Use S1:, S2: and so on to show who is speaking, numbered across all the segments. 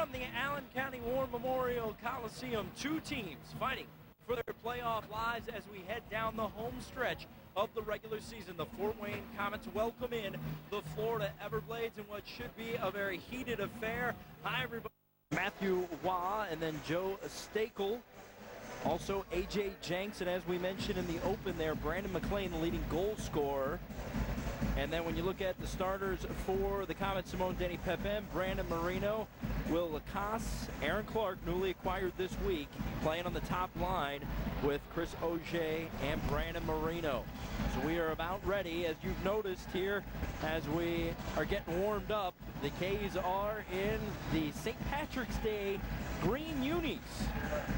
S1: From the Allen County War Memorial Coliseum, two teams fighting for their playoff lives as we head down the home stretch of the regular season. The Fort Wayne Komets welcome in the Florida Everblades in what should be a very heated affair. Hi, everybody. Matthew Waugh and then Joe Stakel. Also, A.J. Jenks, and as we mentioned in the open there, Brandon McLean, the leading goal scorer. And then when you look at the starters for the Komets, Simone Denny Pepin, Brandon Marino, Will Lacasse, Aaron Clarke, newly acquired this week, playing on the top line with Chris Auger and Brandon Marino. So we are about ready, as you've noticed here, as we are getting warmed up. The K's are in the St. Patrick's Day green unis.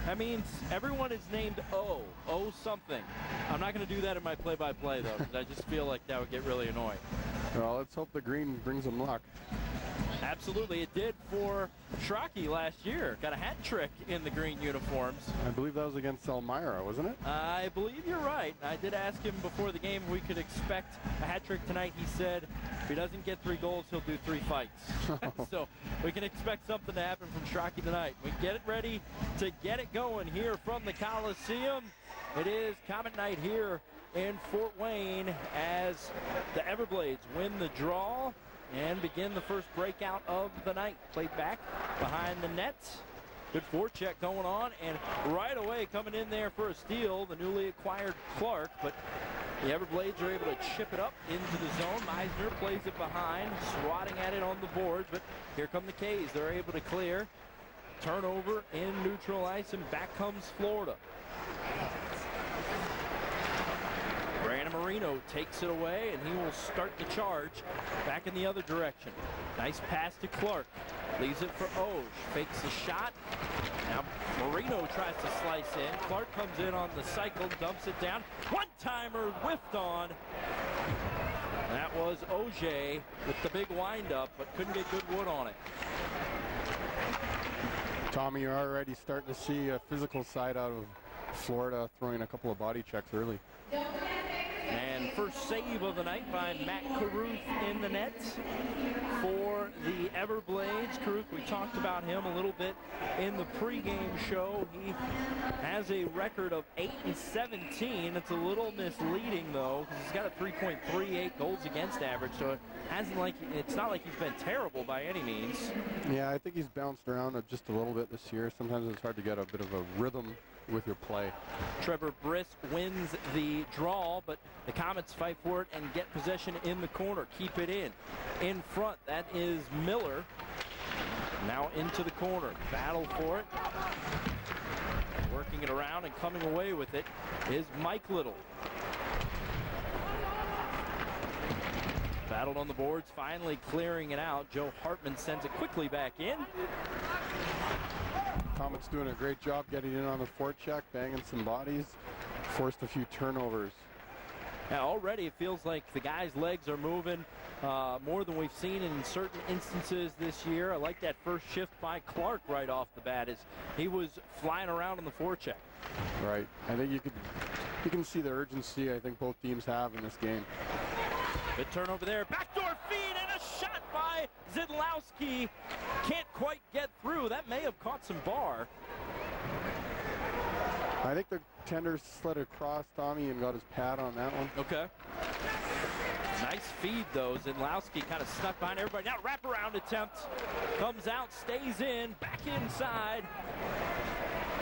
S1: That means everyone is named O something. I'm not going to do that in my play-by-play, though, because I just feel like that would get really annoying.
S2: Well, let's hope the green brings them luck.
S1: Absolutely. It did for Schrock last year. Got a hat trick in the green uniforms.
S2: I believe that was against Elmira, wasn't it?
S1: I believe you're right. I did ask him before the game if we could expect a hat trick tonight. He said if he doesn't get 3 goals, he'll do 3 fights. So we can expect something to happen from Schrock tonight. We get it ready to get it going here from the Coliseum. It is Comet night here in Fort Wayne as the Everblades win the draw and begin the first breakout of the night. Played back behind the net. Good forecheck going on, and right away coming in there for a steal, the newly acquired Clarke, but the Everblades are able to chip it up into the zone. Meisner plays it behind, swatting at it on the boards, but here come the K's. They're able to clear. Turnover in neutral ice, and back comes Florida. Brandon Marino takes it away, and he will start the charge back in the other direction. Nice pass to Clarke. Leaves it for Auger. Fakes the shot. Now Marino tries to slice in. Clarke comes in on the cycle, dumps it down. One-timer whiffed on. That was Auger with the big wind-up, but couldn't get good wood on it.
S2: Tommy, you're already starting to see a physical side out of Florida, throwing a couple of body checks early.
S1: And first save of the night by Matt Carruth in the net for the Everblades. Carruth, we talked about him a little bit in the pregame show. He has a record of 8-17. It's a little misleading, though, because he's got a 3.38 goals against average, so it's not like he's been terrible by any means.
S2: Yeah, I think he's bounced around just a little bit this year. Sometimes it's hard to get a bit of a rhythm with your play. Trevor
S1: Brisk wins the draw, but the Komets fight for it and get possession in the corner. Keep it in front. That is Miller. Now into the corner. Battle for it. Working it around and coming away with it is Mike Little. Battled on the boards, finally clearing it out. Joe Hartman sends it quickly back in.
S2: Komets doing a great job getting in on the forecheck, banging some bodies, forced a few turnovers.
S1: Now already it feels like the guys' legs are moving more than we've seen in certain instances this year. I like that first shift by Clarke right off the bat as he was flying around on the forecheck.
S2: Right. I think you can see the urgency I think both teams have in this game.
S1: Good turnover there. Backdoor feed and a shot by Szydlowski. Can't quite get through. That may have caught some bar.
S2: I think the tender slid across Tommy and got his pad on that one.
S1: Okay. Nice feed, though. Szydlowski kind of snuck behind everybody. Now wraparound attempt. Comes out, stays in, back inside.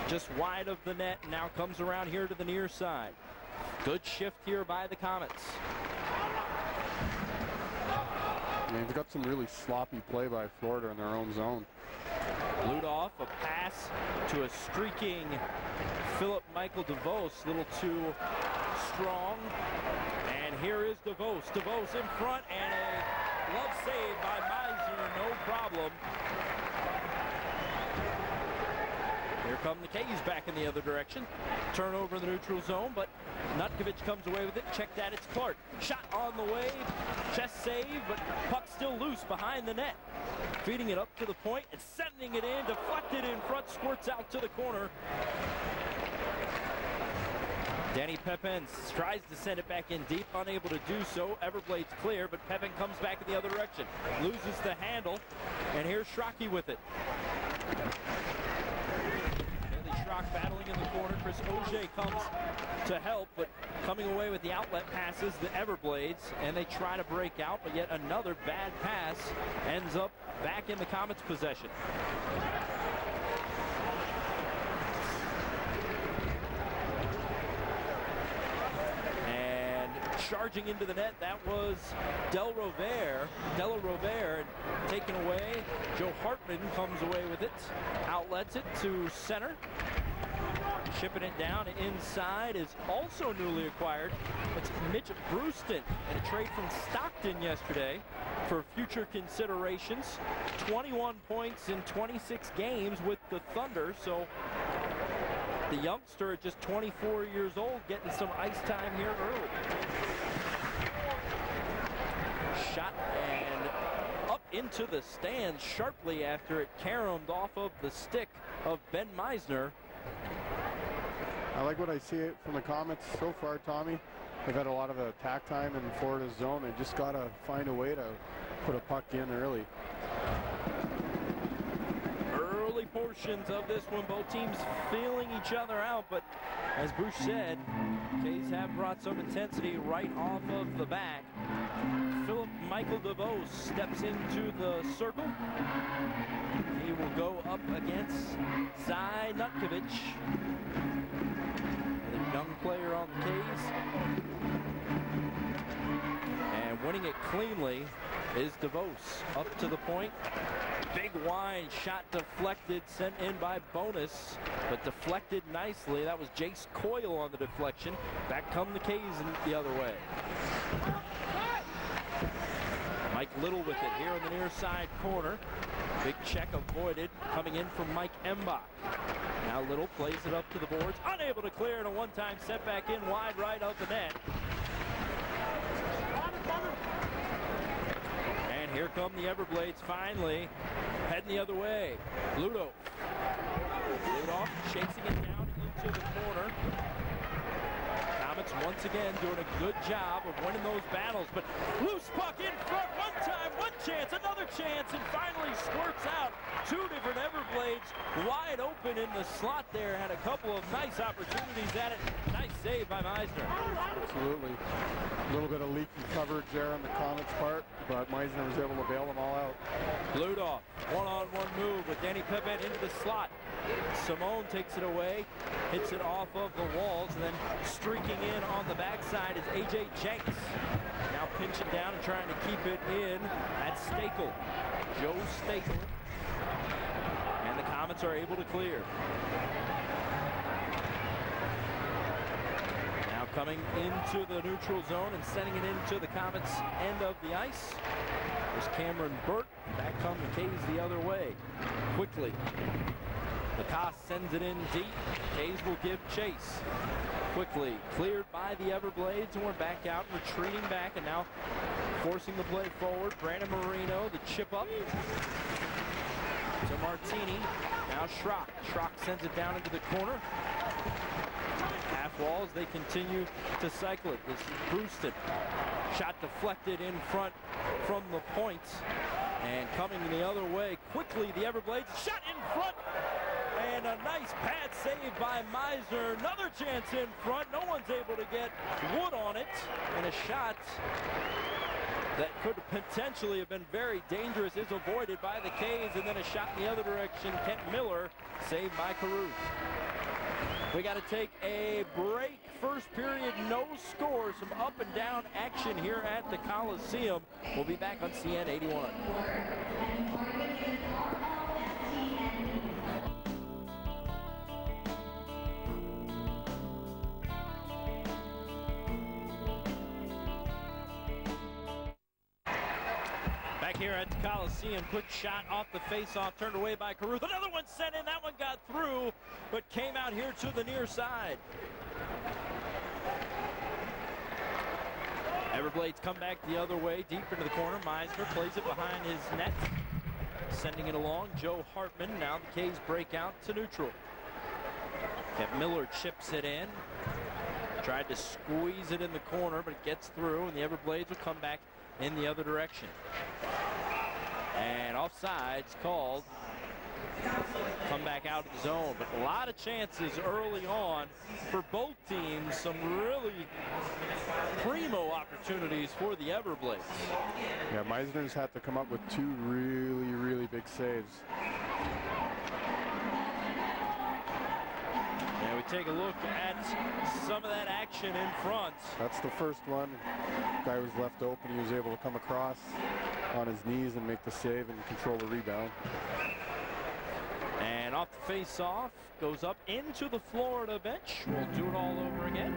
S1: Just wide of the net, and now comes around here to the near side. Good shift here by the Komets.
S2: And they've got some really sloppy play by Florida in their own zone.
S1: Ludoff, a pass to a streaking Philip Michael DeVos, a little too strong. And here is DeVos. DeVos in front, and a glove save by Meisner, no problem. Here come the K's back in the other direction. Turnover in the neutral zone, but Nutkevitch comes away with it. Check that, it's Clarke. Shot on the way, chest save, but puck still loose behind the net. Feeding it up to the point and sending it in, deflected in front, squirts out to the corner. Danny Pepin tries to send it back in deep, unable to do so. Everblades clear, but Pepin comes back in the other direction. Loses the handle, and here's Schrock with it. Schrock battling in the corner. Chris Auger comes to help, but coming away with the outlet passes, the Everblades, and they try to break out, but yet another bad pass ends up back in the Komets' possession. And charging into the net, that was Della Rovere, and taken away. Joe Hartman comes away with it, outlets it to center. Shipping it down inside is also newly acquired. It's Mitch Bruijsten, and a trade from Stockton yesterday for future considerations. 21 points in 26 games with the Thunder, so the youngster at just 24 years old getting some ice time here early. Shot and up into the stands sharply after it caromed off of the stick of Ben Meisner.
S2: I like what I see from the Komets so far, Tommy. They've had a lot of attack time in Florida's zone. They just got to find a way to put a puck in early.
S1: Early portions of this one, both teams feeling each other out, but as Bruce said, Kays have brought some intensity right off of the back. Philip Michael DeVos steps into the circle. He will go up against Nutkevitch, the young player on the Kays. And winning it cleanly is DeVos up to the point. Big wide shot deflected, sent in by Bonus, but deflected nicely. That was Jace Coyle on the deflection. Back come the Kays the other way. Mike Little with it here in the near side corner. Big check avoided, coming in from Mike Embach. Now Little plays it up to the boards, unable to clear, and a one-time setback in wide right of the net. And here come the Everblades finally, heading the other way. Ludoff chasing it down into the corner. Komets once again doing a good job of winning those battles, but loose puck in front, one time, one chance, another chance, and finally squirts out. Two different Everblades wide open in the slot there, had a couple of nice opportunities at it. Nice save by Meisner.
S2: Absolutely. A little bit of leaky coverage there on the Komets' part, but Meisner was able to bail them all out.
S1: Ludoff, one-on-one move with Danny Pepet into the slot. Simone takes it away, hits it off of the walls, and then streaking in on the backside is A.J. Jenks. Now pinching down and trying to keep it in. That's Stakel. Joe Stakel. And the Komets are able to clear. Now coming into the neutral zone and sending it into the Komets' end of the ice. There's Cameron Burt. Back come the Kays the other way. Quickly. Lacasse sends it in deep. Kays will give chase. Quickly cleared by the Everblades, and we're back out, retreating back, and now forcing the play forward. Brandon Marino, the chip up to Martine. Now Schrock. Schrock sends it down into the corner. Half walls, they continue to cycle it. This is Bruijsten. Shot deflected in front from the point. And coming the other way quickly, the Everblades. Shot in front. And a nice pad save by Meisner. Another chance in front. No one's able to get wood on it. And a shot that could potentially have been very dangerous is avoided by the Kays. And then a shot in the other direction. Kent Miller saved by Caruth. We got to take a break. First period, no score. Some up and down action here at the Coliseum. We'll be back on CN 81. Back here at the Coliseum, quick shot off the face-off, turned away by Caruth. Another one sent in, that one got through, but came out here to the near side. Everblades come back the other way, deep into the corner. Meisner plays it behind his net, sending it along. Joe Hartman, now the Kays break out to neutral. Kent Miller chips it in. Tried to squeeze it in the corner, but it gets through, and the Everblades will come back in the other direction. And offside's called back out of the zone. But a lot of chances early on for both teams. Some really primo opportunities for the Everblades.
S2: Yeah, Meisner's had to come up with 2 really big saves.
S1: And we take a look at some of that action in front.
S2: That's the first one. Guy was left open. He was able to come across on his knees and make the save and control the rebound.
S1: And off the face-off, goes up into the Florida bench. We'll do it all over again.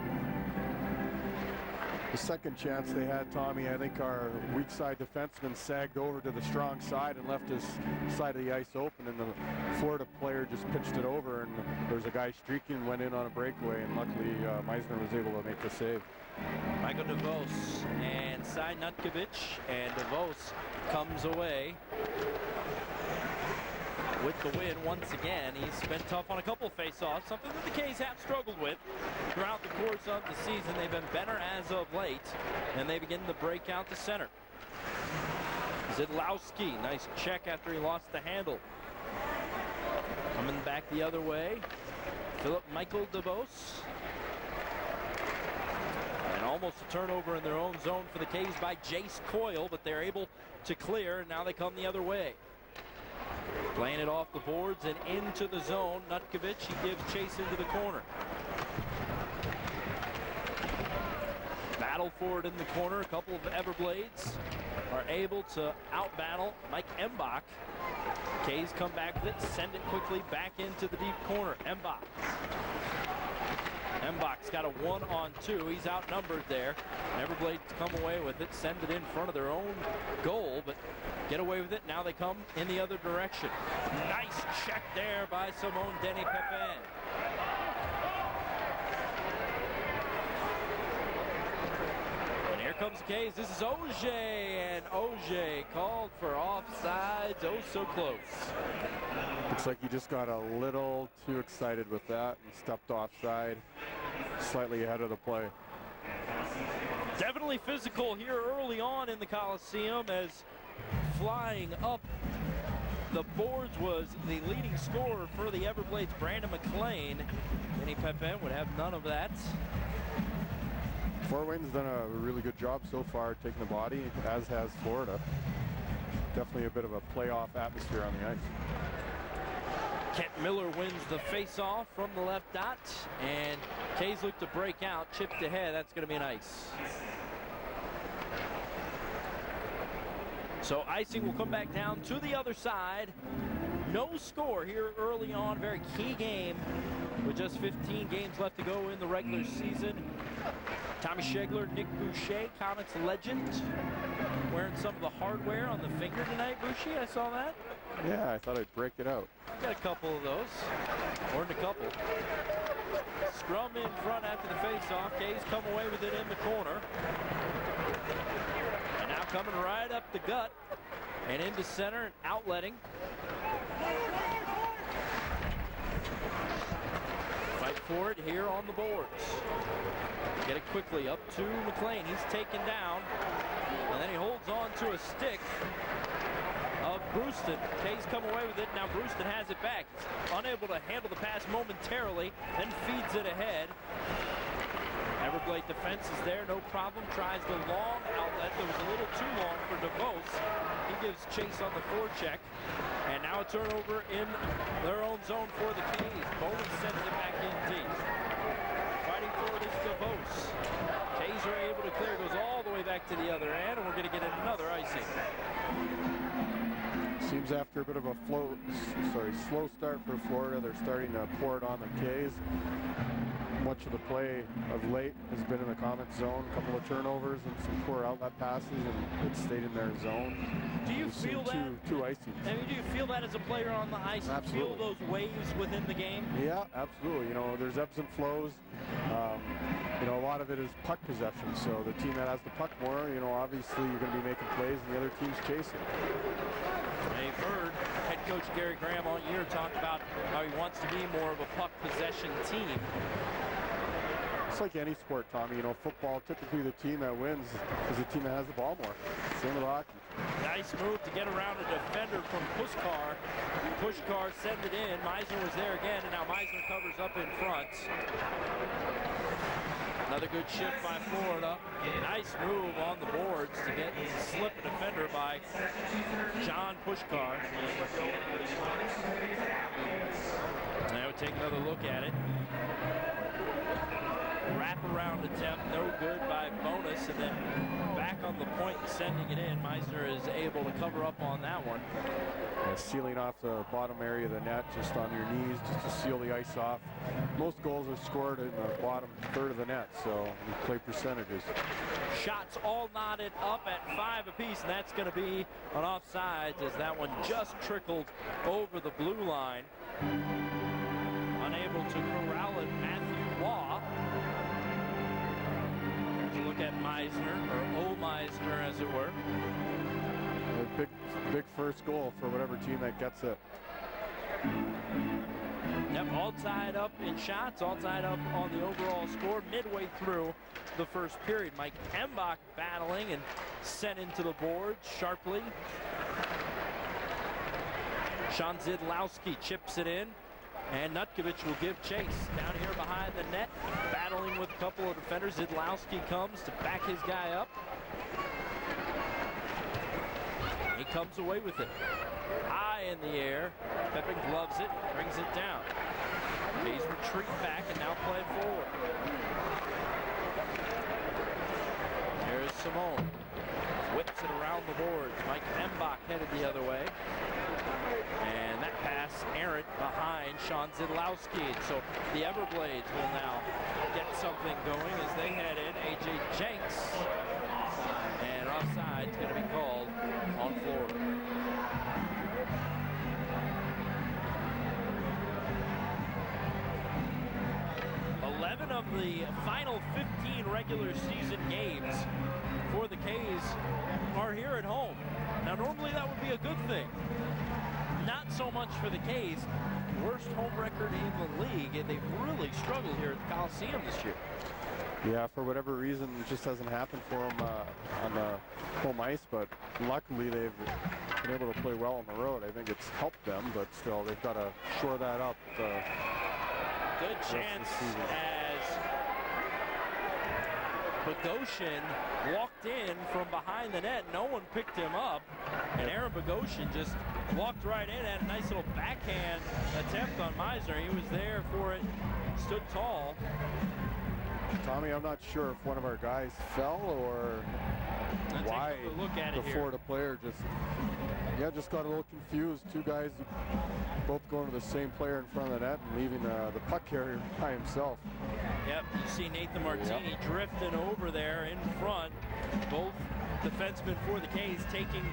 S2: The second chance they had, Tommy, I think our weak side defenseman sagged over to the strong side and left his side of the ice open, and the Florida player just pitched it over, and there was a guy streaking, went in on a breakaway, and luckily Meisner was able to make the save.
S1: Michael DeVos and Nutkevitch, and DeVos comes away with the win once again. He's been tough on a couple of face-offs, something that the K's have struggled with throughout the course of the season. They've been better as of late, and they begin to break out the center. Szydlowski, nice check after he lost the handle. Coming back the other way, Michael DeVos. And almost a turnover in their own zone for the K's by Jace Coyle, but they're able to clear, and now they come the other way. Playing it off the boards and into the zone. Nutkevitch, he gives chase into the corner. Battle for it in the corner. A couple of Everblades are able to out-battle Mike Embach. K's come back with it, send it quickly back into the deep corner. Embach's got a 1-on-2. He's outnumbered there. Everblades come away with it, send it in front of their own goal, but get away with it. Now they come in the other direction. Nice check there by Simone Denny-Pepin. And here comes the K's. This is Auger, and Auger called for offsides. Oh, so close.
S2: Looks like he just got a little too excited with that and stepped offside, slightly ahead of the play.
S1: Definitely physical here early on in the Coliseum, as flying up the boards was the leading scorer for the Everblades, Brandon McLean. Denny-Pepin would have none of that.
S2: Fort Wayne's done a really good job so far taking the body, as has Florida. Definitely a bit of a playoff atmosphere on the ice.
S1: Kent Miller wins the face-off from the left dot, and K's look to break out, chipped ahead. That's going to be an ice. So icing will come back down to the other side. No score here early on. Very key game with just 15 games left to go in the regular season. Tommy Schegler, Nick Boucher, Komets legend, wearing some of the hardware on the finger tonight. Boucher, I saw that.
S2: Yeah, I thought I'd break it out.
S1: Got a couple of those. Earned a couple. Scrum in front after the face-off. K's come away with it in the corner. And now coming right up the gut and into center and outletting. Fight for it here on the boards. Get it quickly up to McLean. He's taken down, and then he holds on to a stick of Bruijsten. K's come away with it. Now Bruijsten has it back. Unable to handle the pass momentarily, then feeds it ahead. Everblade defense is there, no problem. Tries the long outlet that was a little too long for DeVos. He gives chase on the forecheck. And now a turnover in their own zone for the K's. Bowman sends it back in deep. Fighting for it is DeVos. K's are able to clear, goes all the way back to the other end, and we're going to get another icing.
S2: Seems after a bit of a slow start for Florida, they're starting to pour it on the K's. Much of the play of late has been in the Komets zone, a couple of turnovers and some poor outlet passes, and it stayed in their zone.
S1: Do you feel that?
S2: Two icings.
S1: I mean, do you feel that as a player on the ice?
S2: Absolutely.
S1: You feel those waves within the game?
S2: Yeah, absolutely. You know, there's ebbs and flows. You know, a lot of it is puck possession. So the team that has the puck more, you know, obviously you're going to be making plays and the other team's chasing.
S1: They've heard head coach Gary Graham all year talk about how he wants to be more of a puck possession team.
S2: It's like any sport, Tommy. You know, football, typically the team that wins is the team that has the ball more. Same with hockey.
S1: Nice move to get around a defender from Puskar. Pushkar send it in. Meisner was there again, and now Meisner covers up in front. Another good shift by Florida. Nice move on the boards to get slip a defender by John Pushkar. Now we take another look at it. Wraparound attempt, no good by Bonus, and then back on the point and sending it in. Meisner is able to cover up on that one.
S2: Sealing off the bottom area of the net, just on your knees, just to seal the ice off. Most goals are scored in the bottom third of the net, so we play percentages.
S1: Shots all knotted up at 5 apiece, and that's going to be an offsides as that one just trickled over the blue line. Unable to corral it, Matthew Waugh. Look at Meisner, or Meisner as it were.
S2: A big first goal for whatever team that gets it.
S1: Yep, all tied up in shots, all tied up on the overall score midway through the first period. Mike Embach battling and sent into the board sharply. Szydlowski chips it in. And Nutkevitch will give chase down here behind the net, battling with a couple of defenders. Szydlowski comes to back his guy up. He comes away with it. High in the air. Pepin gloves it, brings it down. He's retreat back and now play forward. There's Simone. Whips it around the boards. Mike Embach headed the other way. And that pass errant behind Szydlowski. So the Everblades will now get something going as they head in. A.J. Jenks. And offside's going to be called on Florida. Of the final 15 regular season games for the K's are here at home. Now normally that would be a good thing. Not so much for the K's. Worst home record in the league, and they've really struggled here at the Coliseum this year.
S2: Yeah, for whatever reason, it just hasn't happened for them on the home ice, but luckily they've been able to play well on the road. I think it's helped them, but still they've got to shore that up.
S1: Good chance as Bogosian walked in from behind the net. No one picked him up, and Aaron Bogosian just walked right in, had a nice little backhand attempt on Meisner. He was there for it, stood tall.
S2: Tommy, I'm not sure if one of our guys fell or why the Florida player just got a little confused. Two guys both going to the same player in front of the net and leaving the puck carrier by himself.
S1: Yep, you see Nathan Martine drifting over there in front. Both defensemen for the K's taking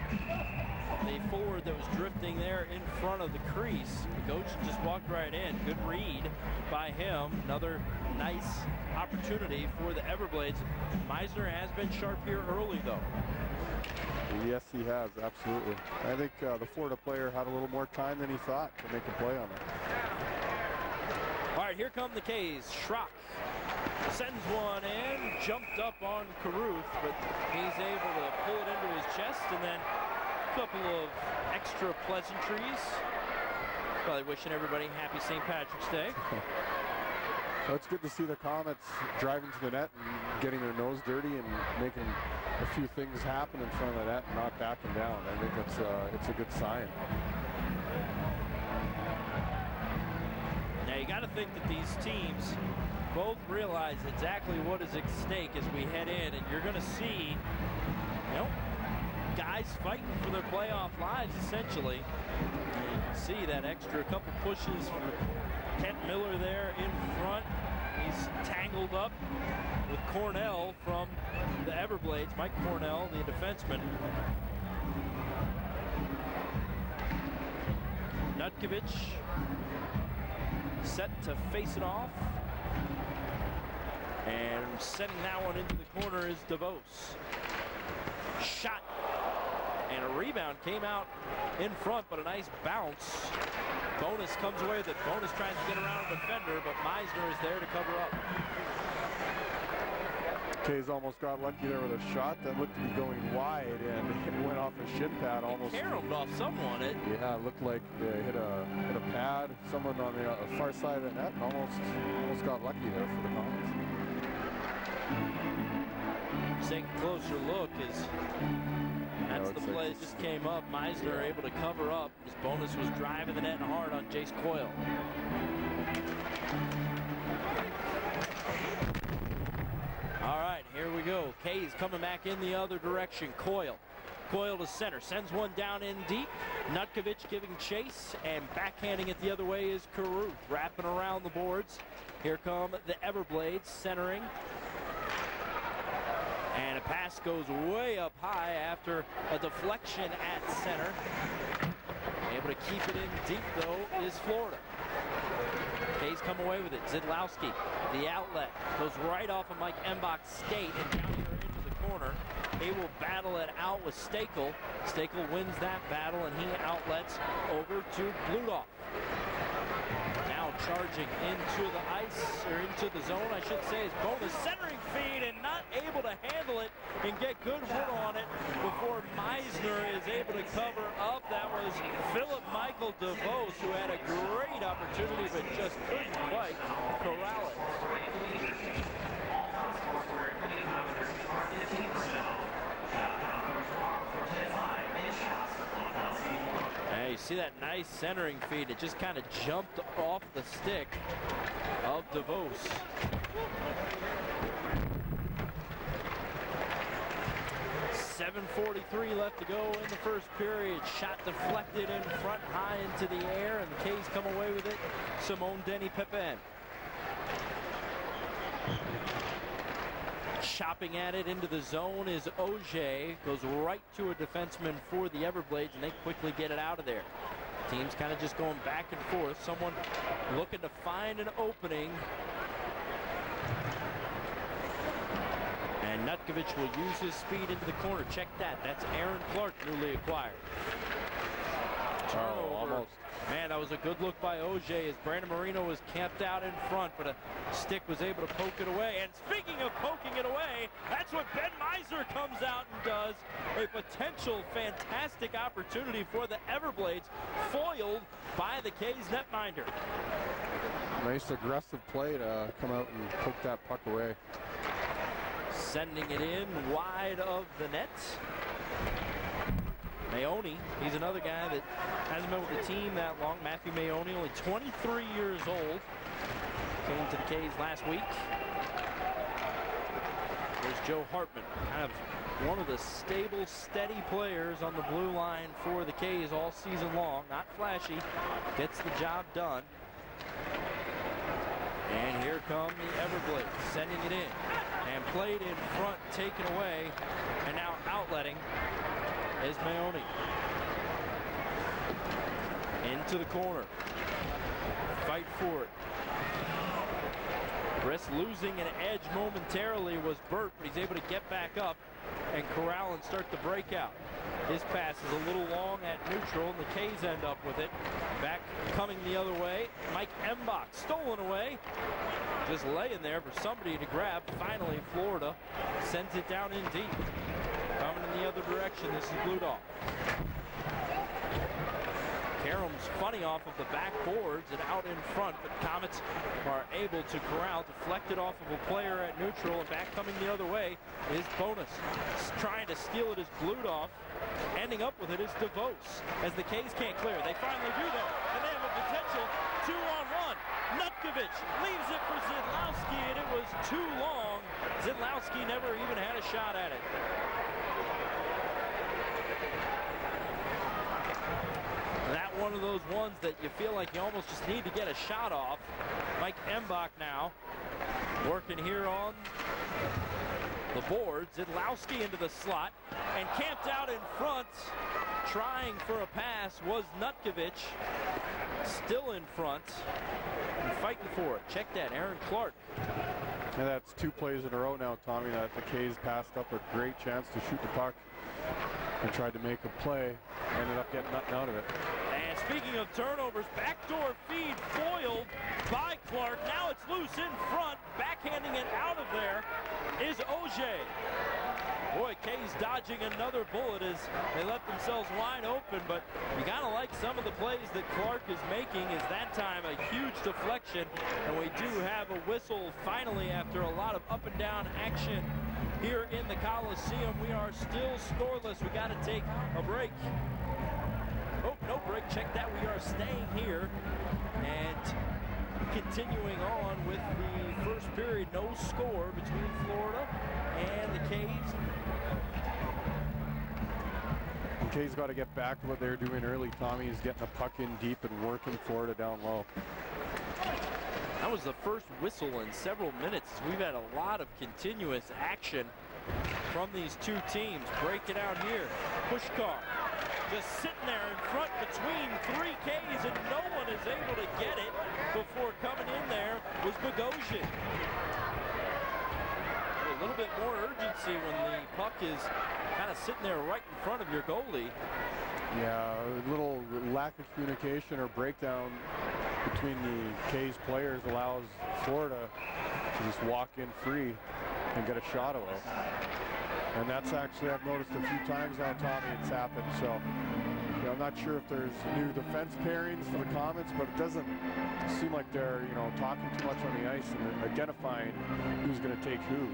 S1: the forward that was drifting there in front of the crease. Bogosian just walked right in. Good read by him. Another nice opportunity for the Everblades. Meisner has been sharp here early, though.
S2: Yes, he has, absolutely. I think the Florida player had a little more time than he thought to make a play on it.
S1: All right, here come the K's. Schrock sends one in, jumped up on Caruth, but he's able to pull it into his chest, and then a couple of extra pleasantries. Probably wishing everybody happy St. Patrick's Day.
S2: Well, it's good to see the Komets driving to the net and getting their nose dirty and making a few things happen in front of the net and not backing down. I think it's a good sign.
S1: Now you got to think that these teams both realize exactly what is at stake as we head in, and you're going to see, guys fighting for their playoff lives essentially. And you can see that extra couple pushes for Kent Miller there in front. He's tangled up with Cornell from the Everblades. Mike Cornell, the defenseman. Nutkevitch set to face it off. And sending that one into the corner is DeVos. Shot. And a rebound came out in front, but a nice bounce. Bonus comes away with it. Bonus trying to get around a defender, but Meisner is there to cover up.
S2: Kays almost got lucky there with a shot that looked to be going wide, and it went off a shin pad almost.
S1: Caromed off someone.
S2: Yeah, it looked like they hit a pad, someone on the far side of the net, and almost got lucky there for the Komets.
S1: Take a closer look as that's the play that just came up. Meisner able to cover up. His bonus was driving the net hard on Jace Coyle. All right, here we go. Kays coming back in the other direction. Coyle to center, sends one down in deep. Nutkevitch giving chase, and backhanding it the other way is Caruth. Wrapping around the boards. Here come the Everblades centering. And a pass goes way up high after a deflection at center. Able to keep it in deep, though, is Florida. Kays come away with it. Szydlowski, the outlet, goes right off of Mike Embach's skate and down here into the corner. He will battle it out with Stejkl. Stejkl wins that battle, and he outlets over to Bludolf. Now charging into the ice, or into the zone, I should say, is bonus centering feed and not able to handle it and get good wood on it before Meisner is able to cover up. That was Philip Michael DeVos, who had a great opportunity but just couldn't quite corral it. Hey, you see that nice centering feed? It just kind of jumped off the stick of DeVos. .7:43 left to go in the first period. Shot deflected in front, high into the air, and the Kays come away with it. Simone Denny-Pepin. Chopping at it into the zone is Auger. Goes right to a defenseman for the Everblades, and they quickly get it out of there. Teams kind of just going back and forth. Someone looking to find an opening. And Nutkevitch will use his speed into the corner. Check that. That's Aaron Clarke, newly acquired. Turnover.
S2: Oh, almost.
S1: Man, that was a good look by Auger as Brandon Marino was camped out in front, but a stick was able to poke it away. And speaking of poking it away, that's what Ben Meisner comes out and does. A potential fantastic opportunity for the Everblades, foiled by the Kays netminder.
S2: Nice aggressive play to come out and poke that puck away.
S1: Sending it in wide of the net. Maione, he's another guy that hasn't been with the team that long. Matthew Maione, only 23 years old. Came to the Kays last week. There's Joe Hartman, kind of one of the stable, steady players on the blue line for the Kays all season long. Not flashy, gets the job done. And here come the Everblades, sending it in. And played in front, taken away, and now outletting is Maione. Into the corner. Fight for it. Risk losing an edge momentarily was Burt, but he's able to get back up and corral and start the breakout. His pass is a little long at neutral, and the Kays end up with it. Back coming the other way. Mike Embach stolen away. Just laying there for somebody to grab. Finally, Florida sends it down in deep. Coming in the other direction, this is Bludolf. Karem's funny off of the backboards and out in front, but Komets are able to corral, deflected off of a player at neutral, and back coming the other way is Bonus. Trying to steal it is Bludolf. Ending up with it is DeVos. As the Kays can't clear, they finally do though, and they have a potential 2-on-1. Nutkevitch leaves it for Szydlowski, and it was too long. Szydlowski never even had a shot at it. That one of those ones that you feel like you almost just need to get a shot off. Mike Embach now working here on the board. Szydlowski into the slot and camped out in front, trying for a pass was Nutkevitch. Still in front and fighting for it. Check that, Aaron Clarke.
S2: And that's two plays in a row now, Tommy, that the Kays passed up a great chance to shoot the puck and tried to make a play. Ended up getting nothing out of it.
S1: And Speaking of turnovers, backdoor feed foiled by Clarke. Now it's loose in front. Backhanding it out of there is Auger. Boy, K's dodging another bullet as they left themselves wide open, but you gotta like some of the plays that Clarke is making. Is that time a huge deflection, and we do have a whistle finally after a lot of up and down action here in the Coliseum. We are still scoreless. We gotta take a break. Oh, no break, check that. We are staying here and continuing on with the first period. No score between Florida and the Caves.
S2: K's got to get back to what they were doing early. Tommy is getting the puck in deep and working Florida down low.
S1: That was the first whistle in several minutes. We've had a lot of continuous action from these two teams. Break it out here. Pushkar just sitting there in front between three Ks, and no one is able to get it before coming in there was Bogosian. A little bit more urgency when the puck is kind of sitting there right in front of your goalie.
S2: Yeah, a little lack of communication or breakdown between the K's players allows Florida to just walk in free and get a shot away. And that's actually, I've noticed a few times now, Tommy, it's happened. So, you know, I'm not sure if there's new defense pairings for the Komets, but it doesn't seem like they're, you know, talking too much on the ice and identifying who's going to take who.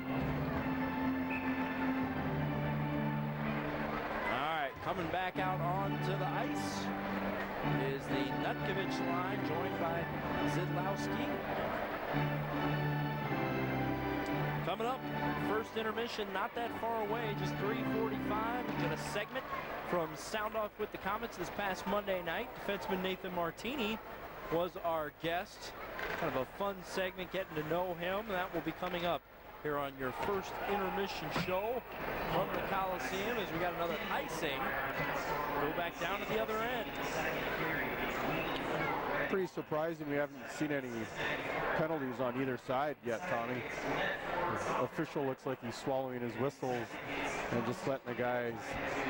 S1: All right, coming back out onto the ice is the Nutkevitch line, joined by Szydlowski. Coming up, first intermission, not that far away, just 3:45. We've got a segment from Sound Off with the Komets this past Monday night. Defenseman Nathan Martine was our guest. Kind of a fun segment, getting to know him. That will be coming up here on your first intermission show from the Coliseum as we got another icing. Go back down to the other end.
S2: Pretty surprising we haven't seen any penalties on either side yet, Tommy. The official looks like he's swallowing his whistles and just letting the guys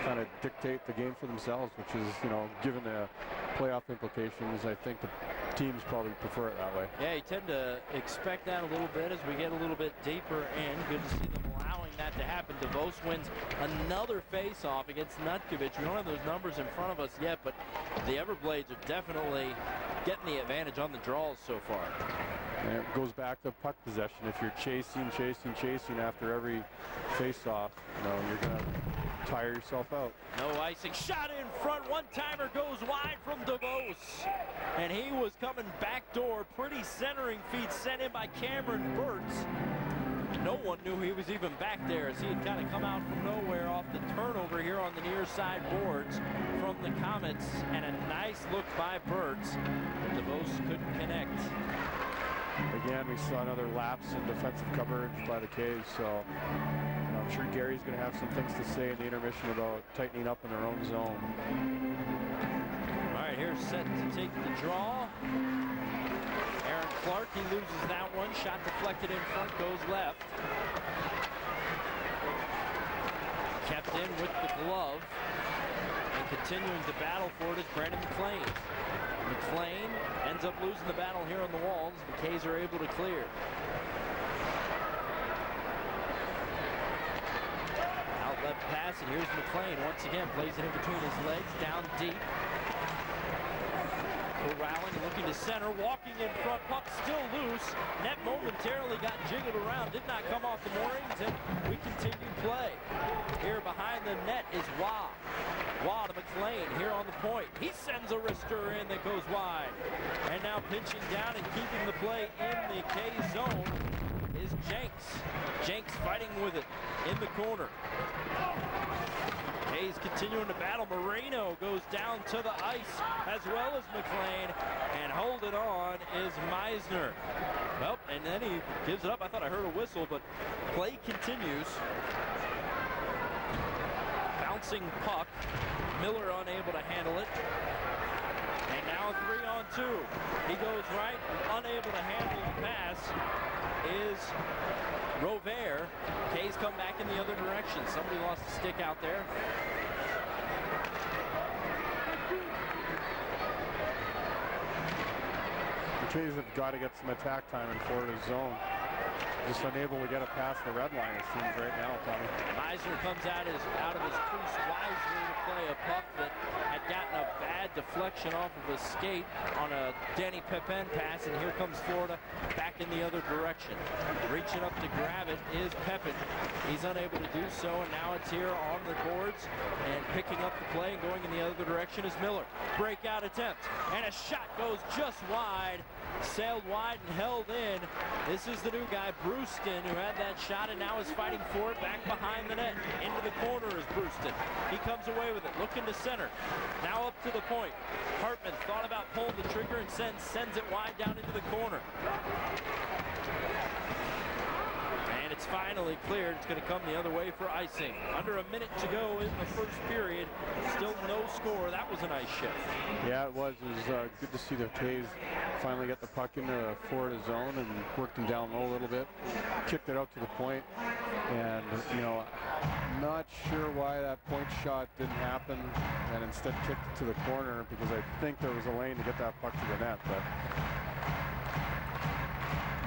S2: kind of dictate the game for themselves, which is, you know, given the playoff implications, I think the teams probably prefer it that way. Yeah,
S1: you tend to expect that a little bit as we get a little bit deeper in. Good to see them allowing that to happen. DeVos wins another face-off against Nutkevitch. We don't have those numbers in front of us yet, but the Everblades are definitely getting the advantage on the draws so far.
S2: And it goes back to puck possession. If you're chasing after every face-off, you know, you're going to tire yourself out.
S1: No icing. Shot in front. One-timer goes wide from DeVos. And he was coming backdoor. Pretty centering feed sent in by Cameron Burtz. No one knew he was even back there as he had kind of come out from nowhere off the turnover here on the near side boards from the Komets. And a nice look by Burtz. DeVos couldn't connect.
S2: Again, we saw another lapse in defensive coverage by the Caves, so you know, I'm sure Gary's going to have some things to say in the intermission about tightening up in their own zone.
S1: All right, here's set to take the draw. Aaron Clarke, he loses that one. Shot deflected in front, goes left. Kept in with the glove. And continuing to battle for it is Brandon McLean. McLean ends up losing the battle here on the walls. The K's are able to clear. Outlet pass, and here's McLean once again. Plays it in between his legs, down deep. Corralling, looking to center, walking in front, puck still loose. Net momentarily got jiggled around, did not come off the moorings, and we continue play. Here behind the net is Waugh. Waugh to McLean here on the point. He sends a wrister in that goes wide. And now pinching down and keeping the play in the K zone is Jenks. Jenks fighting with it in the corner. Hayes continuing to battle. Marino goes down to the ice as well as McLean, and holding on is Meisner. Well, and then he gives it up. I thought I heard a whistle, but play continues. Bouncing puck. Miller unable to handle it. And now a 3-on-2. He goes right, unable to handle the pass is Rovere. K's come back in the other direction. Somebody lost a stick out there.
S2: Jays have got to get some attack time in Florida's zone. Just unable to get it past the red line, it seems right now, Tommy.
S1: Meisner comes out of his crease wisely to play a puck that had gotten a bad deflection off of a skate on a Danny Pepin pass, and here comes Florida back in the other direction. Reaching up to grab it is Pepin. He's unable to do so, and now it's here on the boards, and picking up the play and going in the other direction is Miller. Breakout attempt, and a shot goes just wide. Sailed wide and held in. This is the new guy, Bruijsten, who had that shot and now is fighting for it back behind the net. Into the corner is Bruijsten. He comes away with it, looking to center. Now up to the point. Hartman thought about pulling the trigger and sends it wide down into the corner. And it's finally cleared. It's going to come the other way for icing. Under a minute to go in the first period. Still no score. That was a nice shift.
S2: Yeah, it was. It was good to see the Jays finally get the puck into Florida zone and worked them down low a little bit. Kicked it out to the point. And, you know, not sure why that point shot didn't happen and instead kicked it to the corner, because I think there was a lane to get that puck to the net. But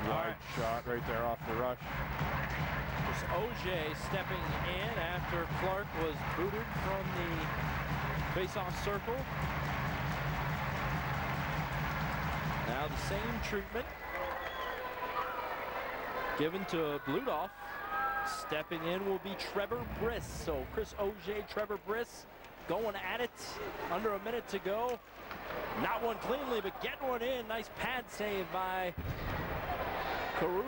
S2: wide shot right there off the rush.
S1: It's Auger stepping in after Clarke was booted from the face-off circle. Now the same treatment given to Bludoff. Stepping in will be Trevor Briss. So Chris Auger, Trevor Briss going at it. Under a minute to go. Not one cleanly, but getting one in. Nice pad save by Caruth.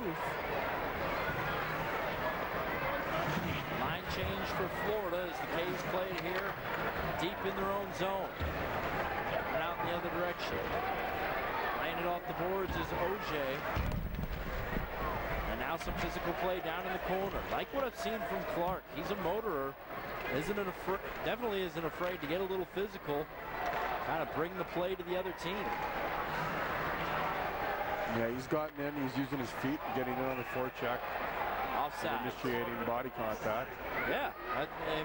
S1: Line change for Florida as the K's play here deep in their own zone. And out in the other direction. Laying it off the boards is Auger. And now some physical play down in the corner. Like what I've seen from Clarke. He's a motorer. Definitely isn't afraid to get a little physical. Kind of bring the play to the other team.
S2: Yeah, he's gotten in. He's using his feet, getting in on the forecheck.
S1: Offside.
S2: Initiating body contact.
S1: Yeah,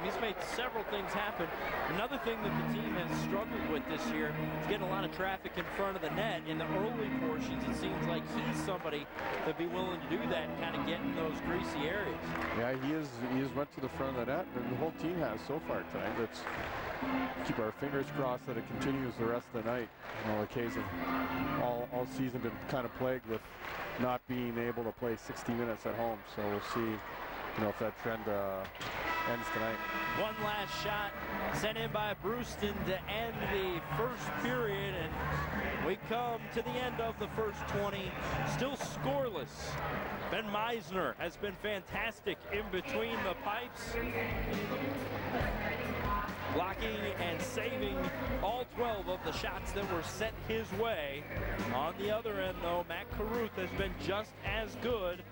S1: he's made several things happen. Another thing that the team has struggled with this year is getting a lot of traffic in front of the net. In the early portions, it seems like he's somebody that'd be willing to do that and kind of get in those greasy areas. Yeah,
S2: he has went to the front of the net, and the whole team has so far tonight. Let's keep our fingers crossed that it continues the rest of the night. You know, the K's have all season been kind of plagued with not being able to play 60 minutes at home. So we'll see, you know, if that trend ends tonight.
S1: One last shot sent in by Bruijsten to end the first period, and we come to the end of the first 20, still scoreless. Ben Meisner has been fantastic in between the pipes, blocking and saving all 12 of the shots that were sent his way. On the other end, though, Matt Caruth has been just as good.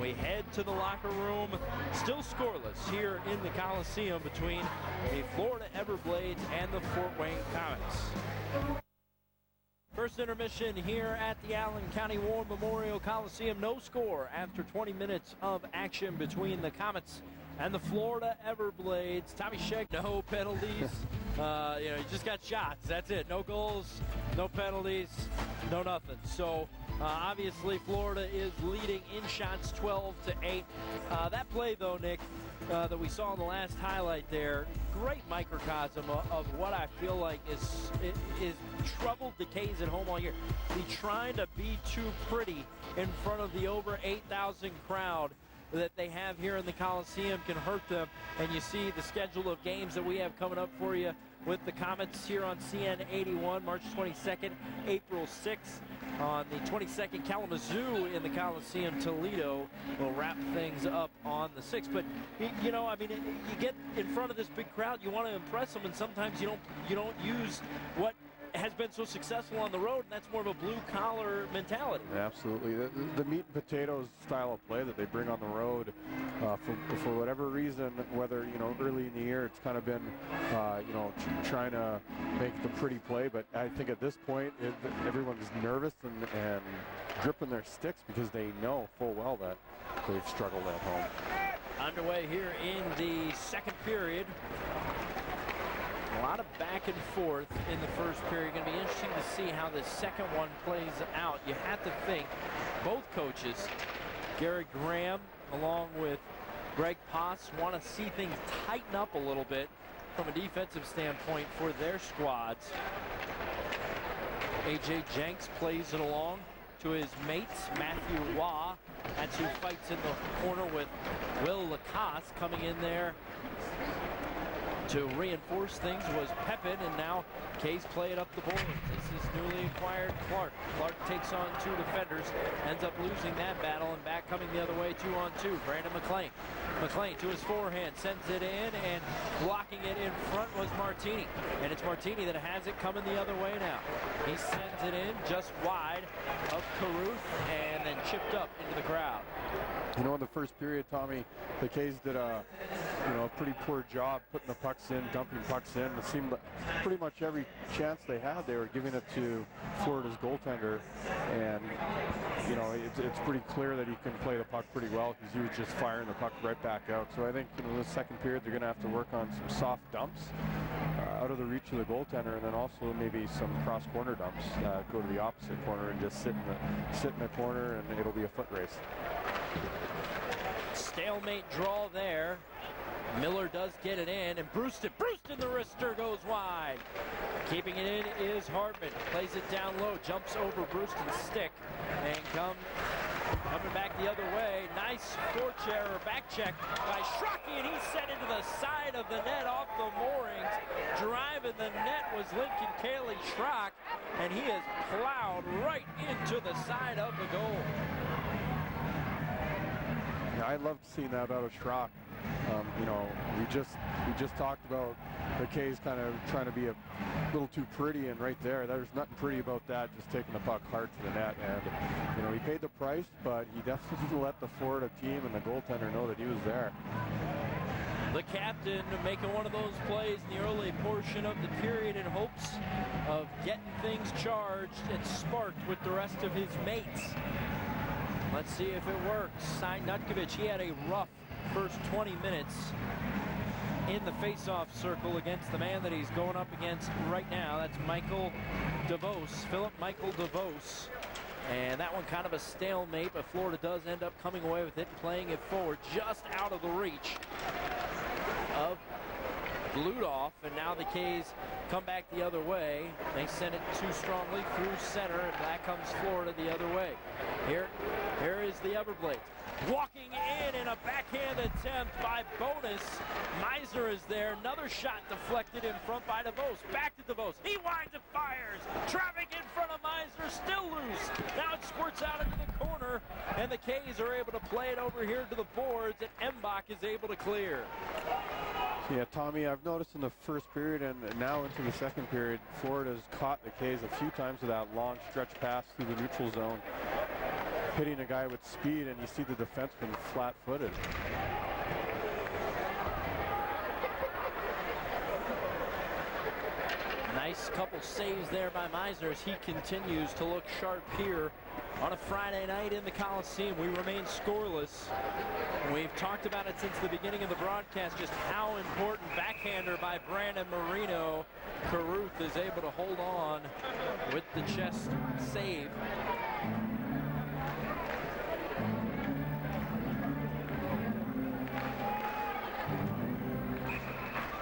S1: We head to the locker room, still scoreless here in the Coliseum between the Florida Everblades and the Fort Wayne Komets. First intermission here at the Allen County War Memorial Coliseum. No score after 20 minutes of action between the Komets and the Florida Everblades. Tommy Sheck, no penalties. You know, you just got shots. That's it. No goals, no penalties, no nothing. So obviously Florida is leading in shots 12-8. That play though, Nick, that we saw in the last highlight there, great microcosm of what I feel like is troubled the K's at home all year. He's trying to be too pretty in front of the over 8,000 crowd that they have here in the Coliseum can hurt them. And you see the schedule of games that we have coming up for you with the Komets here on CN 81, March 22nd, April 6th. On the 22nd, Kalamazoo in the Coliseum. Toledo will wrap things up on the 6th. But, you know, I mean, you get in front of this big crowd, you want to impress them, and sometimes you don't use what has been so successful on the road, and that's more of a blue-collar mentality.
S2: Absolutely. The meat and potatoes style of play that they bring on the road, for whatever reason, whether, you know, early in the year it's kind of been, you know, trying to make the pretty play, but I think at this point everyone's nervous and gripping their sticks because they know full well that they've struggled at home.
S1: Underway here in the second period. A lot of back and forth in the first period. Going to be interesting to see how the second one plays out. You have to think both coaches, Gary Graham along with Greg Poss, want to see things tighten up a little bit from a defensive standpoint for their squads. A.J. Jenks plays it along to his mates. Matthew Waugh, that's who fights in the corner with Will Lacasse. Coming in there to reinforce things was Pepin, and now K's play it up the boards. This is newly acquired Clarke. Clarke takes on two defenders, ends up losing that battle, and back coming the other way, 2-on-2. Brandon McLean. McLean to his forehand, sends it in, and blocking it in front was Martine. And it's Martine that has it coming the other way now. He sends it in just wide of Caruth, and then chipped up into the crowd.
S2: You know, in the first period, Tommy, the K's did a pretty poor job putting the pucks in, dumping pucks in. It seemed like pretty much every chance they had, they were giving it to Florida's goaltender. And, you know, it's pretty clear that he can play the puck pretty well because he was just firing the puck right back out. So I think, in the second period, they're going to have to work on some soft dumps out of the reach of the goaltender, and then also maybe some cross-corner dumps. Go to the opposite corner and just sit in the corner, and it'll be a foot race.
S1: Stalemate draw there. Miller does get it in, and Bruijsten the wrister goes wide. Keeping it in is Hartman. Plays it down low, jumps over Bruijsten's stick, and coming back the other way. Nice forecheck or back check by Schrock, and he's sent into the side of the net off the moorings. Driving the net was Lincoln Cayley Schrock, and he is plowed right into the side of the goal.
S2: Yeah, I loved seeing that out of Schrock. You know, we just talked about the K's kind of trying to be a little too pretty, and right there's nothing pretty about that, just taking the puck hard to the net. And, you know, he paid the price, but he definitely let the Florida team and the goaltender know that he was there.
S1: The captain making one of those plays in the early portion of the period in hopes of getting things charged and sparked with the rest of his mates. Let's see if it works. Nutkevitch, he had a rough first 20 minutes in the face-off circle against the man that he's going up against right now. That's Michael DeVos, Philip Michael DeVos. And that one kind of a stalemate, but Florida does end up coming away with it and playing it forward just out of the reach of Ludoff. And now the K's come back the other way. They send it too strongly through center, and back comes Florida the other way. Here is the Everblades. Walking in a backhand attempt by Bonus. Meisner is there. Another shot deflected in front by DeVos. Back to DeVos. He winds and fires. Traffic in front of Meisner. Still loose. Now it squirts out into the corner, and the K's are able to play it over here to the boards, and Embach is able to clear.
S2: Yeah, Tommy, I've noticed in the first period and now into the second period, Florida's caught the K's a few times with that long stretch pass through the neutral zone, hitting a guy with speed, and you see the defenseman flat-footed.
S1: Nice couple saves there by Meisner as he continues to look sharp here on a Friday night in the Coliseum. We remain scoreless. We've talked about it since the beginning of the broadcast, just how important backhander by Brandon Marino. Caruth is able to hold on with the chest save.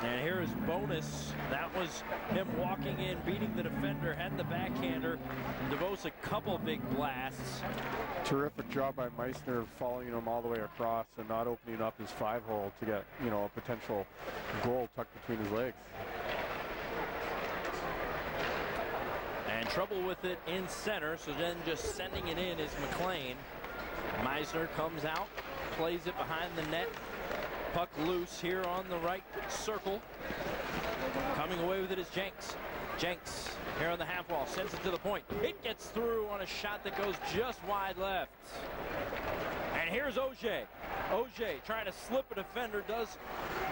S1: And here is Bonus. That was him walking in, beating the defender, had the backhander. DeVos a couple big blasts.
S2: Terrific job by Meisner following him all the way across and not opening up his 5-hole to get, you know, a potential goal tucked between his legs.
S1: And trouble with it in center, so then just sending it in is McLean. Meisner comes out, plays it behind the net. Puck loose here on the right circle. Coming away with it is Jenks. Jenks here on the half wall, sends it to the point. It gets through on a shot that goes just wide left. And here's Auger. Auger trying to slip a defender, does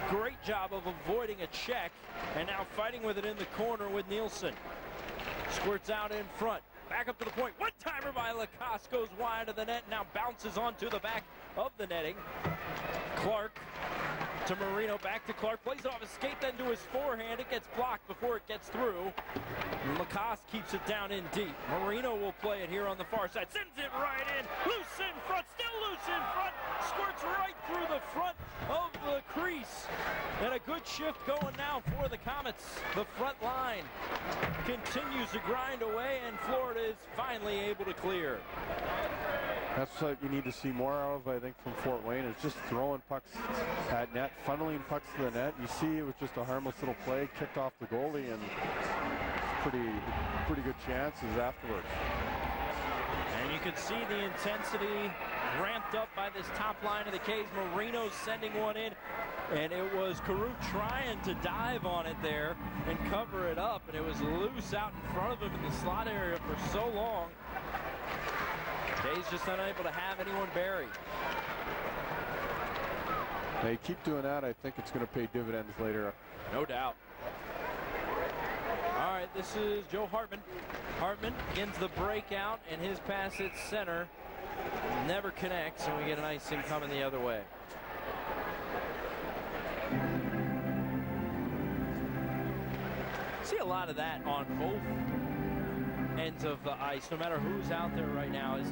S1: great job of avoiding a check, and now fighting with it in the corner with Nielsen. Squirts out in front. Back up to the point. One-timer by Lacasse goes wide of the net, now bounces onto the back of the netting. Clarke to Marino, back to Clarke, plays it off his skate, then to his forehand. It gets blocked before it gets through. Lacasse keeps it down in deep. Marino will play it here on the far side, sends it right in, loose in front, still loose in front, squirts right through the front of the crease. And a good shift going now for the Komets. The front line continues to grind away, and Florida is finally able to clear.
S2: That's what you need to see more of, I think, from Fort Wayne, is just throwing pucks at net, funneling pucks to the net. You see it was just a harmless little play, kicked off the goalie, and pretty good chances afterwards.
S1: And you could see the intensity ramped up by this top line of the K's. Marino sending one in, and it was Carew trying to dive on it there and cover it up, and it was loose out in front of him in the slot area for so long. K's just unable to have anyone bury.
S2: They keep doing that. I think it's going to pay dividends later.
S1: No doubt. All right, this is Joe Hartman. Hartman begins the breakout, and his pass at center never connects, and we get an icing coming the other way. See a lot of that on both ends of the ice, no matter who's out there right now. Is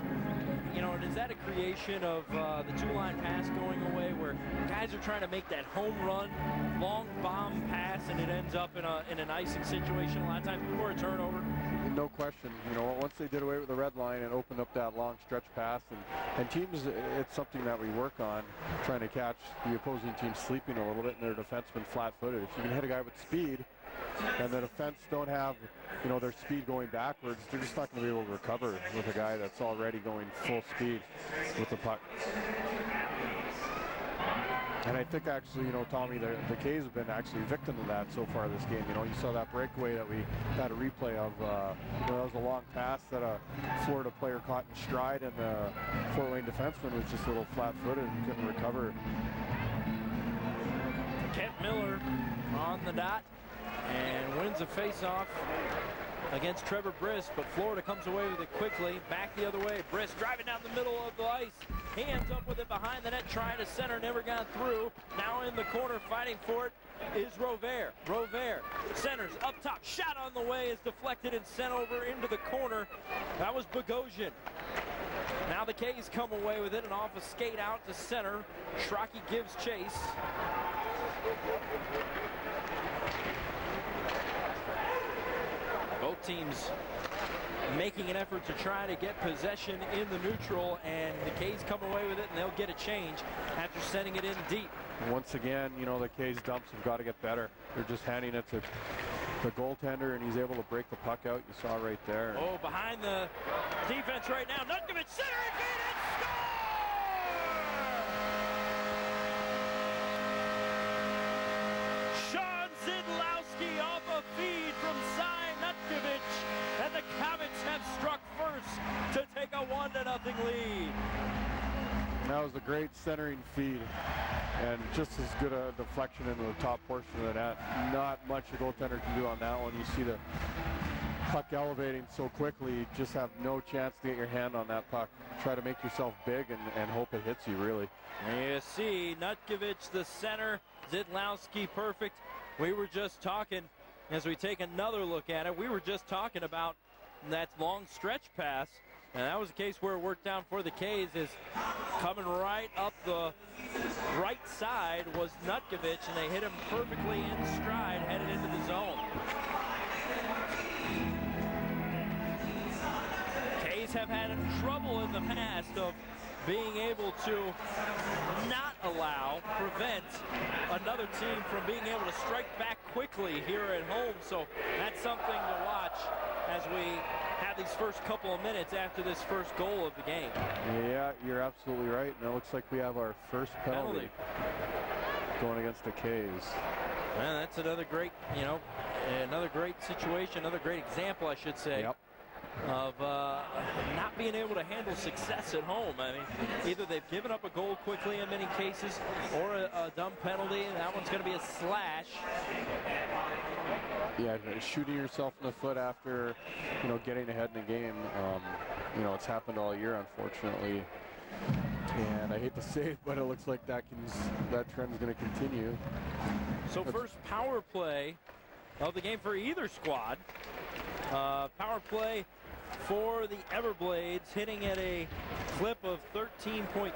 S1: that a creation of the two-line pass going away, where guys are trying to make that home run, long bomb pass, and it ends up in an icing situation a lot of times before a turnover?
S2: No question. Once they did away with the red line and opened up that long stretch pass, and teams, it's something that we work on, trying to catch the opposing team sleeping a little bit and their defensemen flat-footed. If you can hit a guy with speed, and the defense don't have, their speed going backwards, they're just not going to be able to recover with a guy that's already going full speed with the puck. And I think actually, Tommy, the K's have been actually victim to that so far this game. You saw that breakaway that we had a replay of. That was a long pass that a Florida player caught in stride, and the Fort Wayne defenseman was just a little flat-footed and couldn't recover.
S1: Kent Miller on the dot and wins a face-off against Trevor Briss, but Florida comes away with it quickly. Back the other way, Briss driving down the middle of the ice. He ends up with it behind the net, trying to center, never got through. Now in the corner, fighting for it is Rover. Rover centers up top, shot on the way, is deflected and sent over into the corner. That was Bogosian. Now the K's come away with it, and off a skate out to center. Schrock gives chase. Both teams making an effort to try to get possession in the neutral, and the K's come away with it, and they'll get a change after sending it in deep.
S2: Once again, the K's dumps have got to get better. They're just handing it to the goaltender, and he's able to break the puck out. You saw right there.
S1: Oh, behind the defense right now. Nutkevitch center and feed and score! Sean Szydlowski off a feed from Nutkevitch, and the Komets have struck first to take a 1-0 lead.
S2: That was a great centering feed, and just as good a deflection into the top portion of the net. Not much a goaltender can do on that one. You see the puck elevating so quickly, you just have no chance to get your hand on that puck. Try to make yourself big and hope it hits you, really.
S1: And you see Nutkevitch, the center, Szydlowski perfect. We were just talking, as we take another look at it, we were just talking about that long stretch pass, and that was the case where it worked down for the K's. Is coming right up the right side was Nutkevitch, and they hit him perfectly in stride, headed into the zone. K's have had trouble in the past of being able to not prevent another team from being able to strike back quickly here at home. So that's something to watch as we have these first couple of minutes after this first goal of the game.
S2: Yeah, you're absolutely right. And it looks like we have our first penalty going against the K's.
S1: Man, that's another great, another great situation, another great example, I should say.
S2: Yep.
S1: Of not being able to handle success at home. I mean, either they've given up a goal quickly in many cases, or a dumb penalty, and that one's going to be a slash.
S2: Yeah, shooting yourself in the foot after, getting ahead in the game. It's happened all year, unfortunately. And I hate to say it, but it looks like that trend's going to continue.
S1: So first power play of the game for either squad. Power play for the Everblades, hitting at a clip of 13.2%.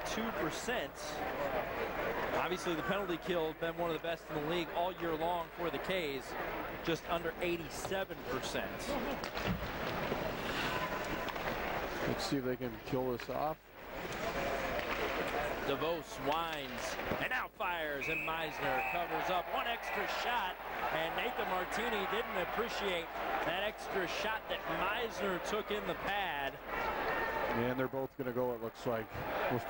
S1: Obviously the penalty kill has been one of the best in the league all year long for the K's, just under 87%.
S2: Let's see if they can kill this off.
S1: DeVos winds and now fires, and Meisner covers up. One extra shot, and Nathan Martine didn't appreciate that extra shot that Meisner took in the pad.
S2: And they're both going to go, it looks like,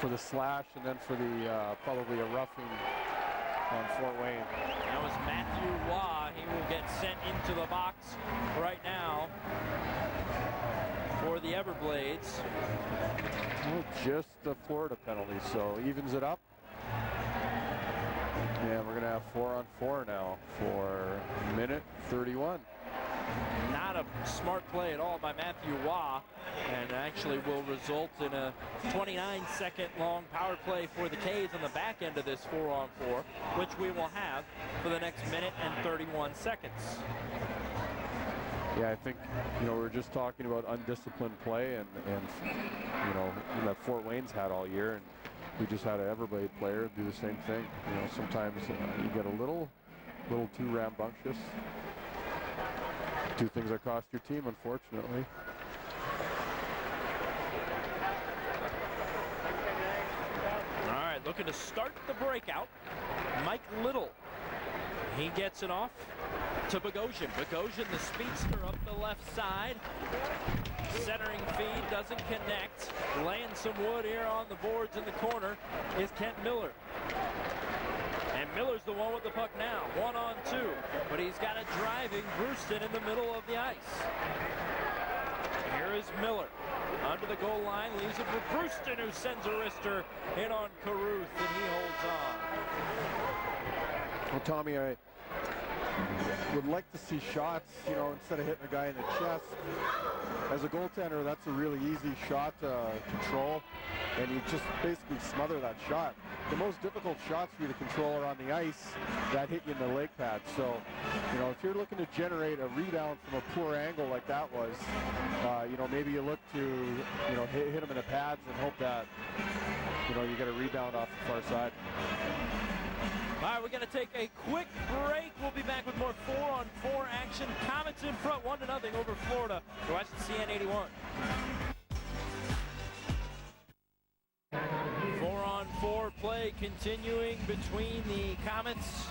S2: for the slash and then for the probably a roughing on Fort Wayne.
S1: That was Matthew Waugh. He will get sent into the box right now for the Everblades.
S2: Well, just the Florida penalty, so evens it up. And we're going to have 4-on-4 now for minute 31.
S1: Not a smart play at all by Matthew Waugh, and actually will result in a 29-second long power play for the K's on the back end of this 4-on-4, which we will have for the next minute and 31 seconds.
S2: Yeah, I think, we were just talking about undisciplined play and that Fort Wayne's had all year, and we just had an Everblade player do the same thing. Sometimes you get a little too rambunctious. Two things that cost your team, unfortunately.
S1: All right, looking to start the breakout. Mike Little. He gets it off to Bogosian. Bogosian, the speedster, up the left side. Centering feed, doesn't connect. Laying some wood here on the boards in the corner is Kent Miller. And Miller's the one with the puck now, 1-on-2. But he's got it driving Bruijsten in the middle of the ice. Here is Miller. Under the goal line, leaves it for Bruijsten, who sends a wrister in on Caruth, and he holds on.
S2: Well, Tommy, I would like to see shots, instead of hitting a guy in the chest. As a goaltender, that's a really easy shot to control, and you just basically smother that shot. The most difficult shots for you to control are on the ice that hit you in the leg pad. So, if you're looking to generate a rebound from a poor angle like that was, maybe you look to, hit them in the pads and hope that, you get a rebound off the far side.
S1: All right, we're going to take a quick break. We'll be back with more 4-on-4 action. Komets in front, 1-0 over Florida. You're watching CN 81. 4-on-4 play continuing between the Komets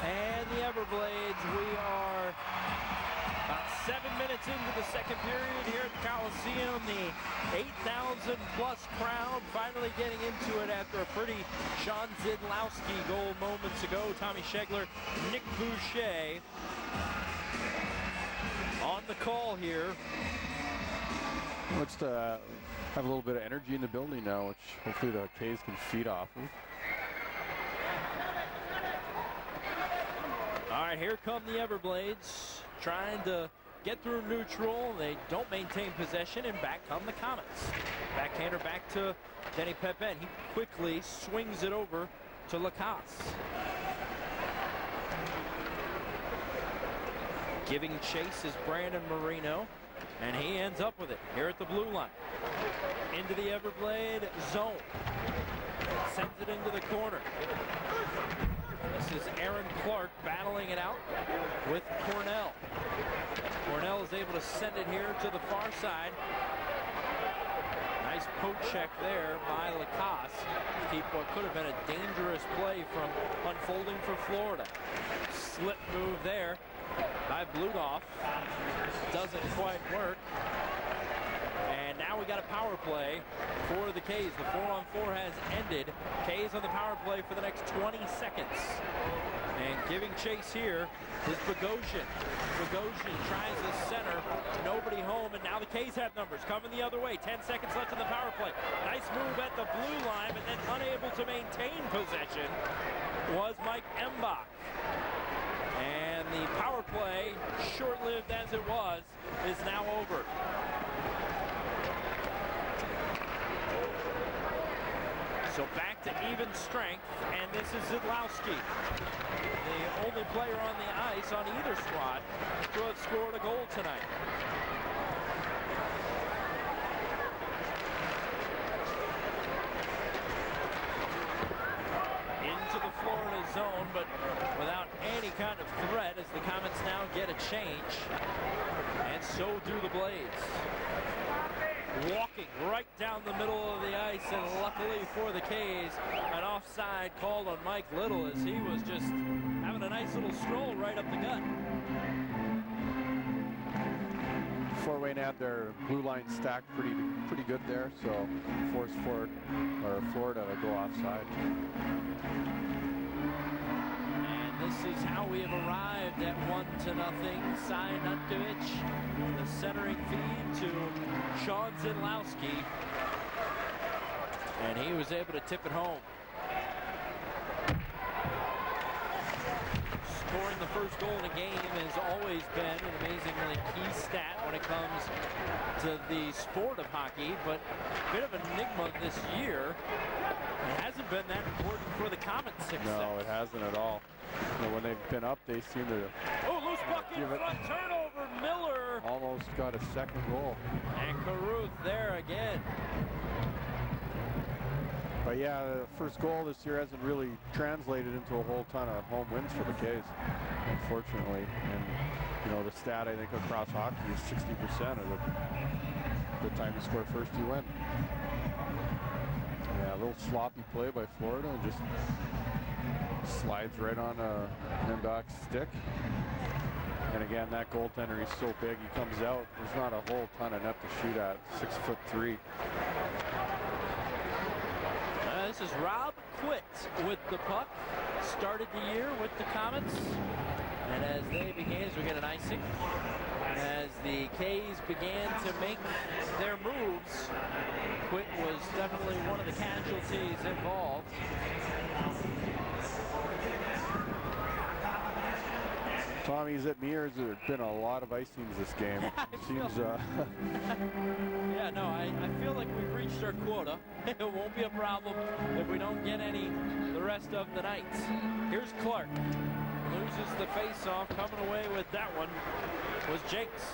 S1: and the Everblades. We are about 7 minutes into the second period here at the Coliseum. The 8,000 plus crowd finally getting into it after a pretty Sean Szydlowski goal moments ago. Tommy Schegler, Nick Boucher on the call here.
S2: Looks to have a little bit of energy in the building now, which hopefully the K's can feed off of.
S1: All right, here come the Everblades, trying to get through neutral. They don't maintain possession, and back come the Komets. Backhander back to Denny Pepin. He quickly swings it over to Lacasse. Giving chase is Brandon Marino, and he ends up with it here at the blue line. Into the Everblade zone. Sends it into the corner. This is Aaron Clarke battling it out with Cornell. Cornell is able to send it here to the far side. Nice poke check there by Lacasse to keep what could have been a dangerous play from unfolding for Florida. Slip move there by Bludoff. Doesn't quite work. And now we got a power play for the K's. The 4-on-4 has ended. K's on the power play for the next 20 seconds. And giving chase here is Bogosian. Bogosian tries the center. Nobody home, and now the K's have numbers coming the other way. 10 seconds left in the power play. Nice move at the blue line, but then unable to maintain possession was Mike Embach. And the power play, short-lived as it was, is now over. So back to even strength, and this is Szydlowski, the only player on the ice on either squad to have scored a goal tonight. Into the Florida zone, but without any kind of threat as the Komets now get a change, and so do the Blades. Walking right down the middle of the ice, and luckily for the K's, an offside called on Mike Little as he was just having a nice little stroll right up the gut.
S2: Fort Wayne had their blue line stacked pretty good there, so forced Florida to go offside.
S1: And this is how we have arrived at 1-0. Cy Nutkevitch, the centering feed to Sean Szydlowski, and he was able to tip it home. Scoring the first goal in a game has always been an amazingly key stat when it comes to the sport of hockey, but a bit of an enigma this year. It hasn't been that important for the Komets success.
S2: No, it hasn't at all. You know, when they've been up, they seem to
S1: loose puck in front, turnover, Miller.
S2: Almost got a second goal.
S1: And Caruth there again.
S2: But yeah, the first goal this year hasn't really translated into a whole ton of home wins for the K's, unfortunately. And you know, the stat I think across hockey is 60% of the time you score first, you win. Yeah, a little sloppy play by Florida and just slides right on Embach's stick. And again, that goaltender, he's so big, he comes out. There's not a whole ton of net to shoot at. 6'3".
S1: This is Rob Quitt with the puck. Started the year with the Komets. And as they began, as we get an icing, as the K's began to make their moves, Quitt was definitely one of the casualties involved.
S2: Tommy, is it me or has there been a lot of icings this game?
S1: Yeah, no, I feel like we've reached our quota. It won't be a problem if we don't get any the rest of the night. Here's Clarke. Loses the face-off. Coming away with that one was Jakes.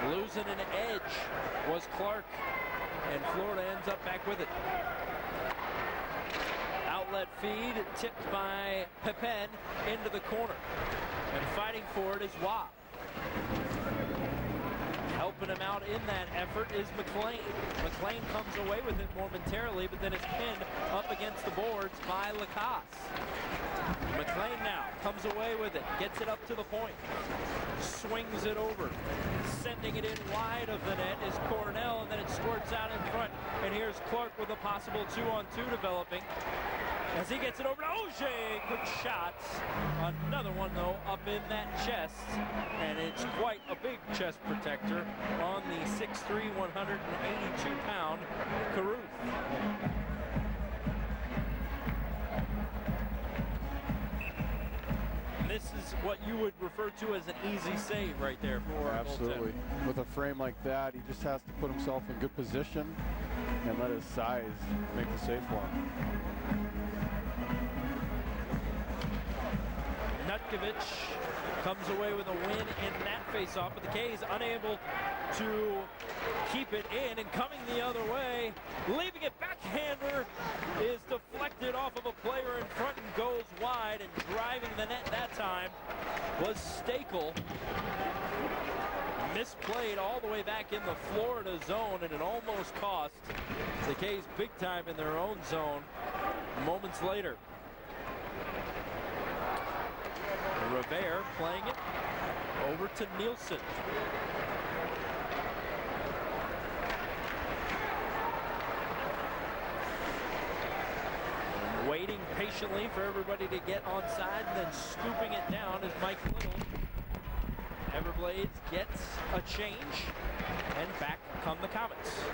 S1: Losing an edge was Clarke. And Florida ends up back with it. Outlet feed tipped by Pepin into the corner. And fighting for it is Waugh. Helping him out in that effort is McLean. McLean comes away with it momentarily, but then it's pinned up against the boards by Lacasse. McLean now comes away with it, gets it up to the point, swings it over, sending it in wide of the net is Cornell, and then it squirts out in front. And here's Clarke with a possible 2-on-2 developing. As he gets it over to Auger, quick shots. Another one, though, up in that chest. And it's quite a big chest protector on the 6'3", 182-pound Caruth. This is what you would refer to as an easy save right there for
S2: Absolutely. With a frame like that, he just has to put himself in good position and let his size make the save for him.
S1: Nutkevitch comes away with a win in that face-off, but the K's unable to keep it in, and coming the other way, leaving it backhander, is deflected off of a player in front and goes wide, and driving the net that time was Stapel. Misplayed all the way back in the Florida zone, and it almost cost the K's big time in their own zone moments later. Revere playing it over to Nielsen. Waiting patiently for everybody to get onside, and then scooping it down is Mike Little. Everblades gets a change, and back come the Komets.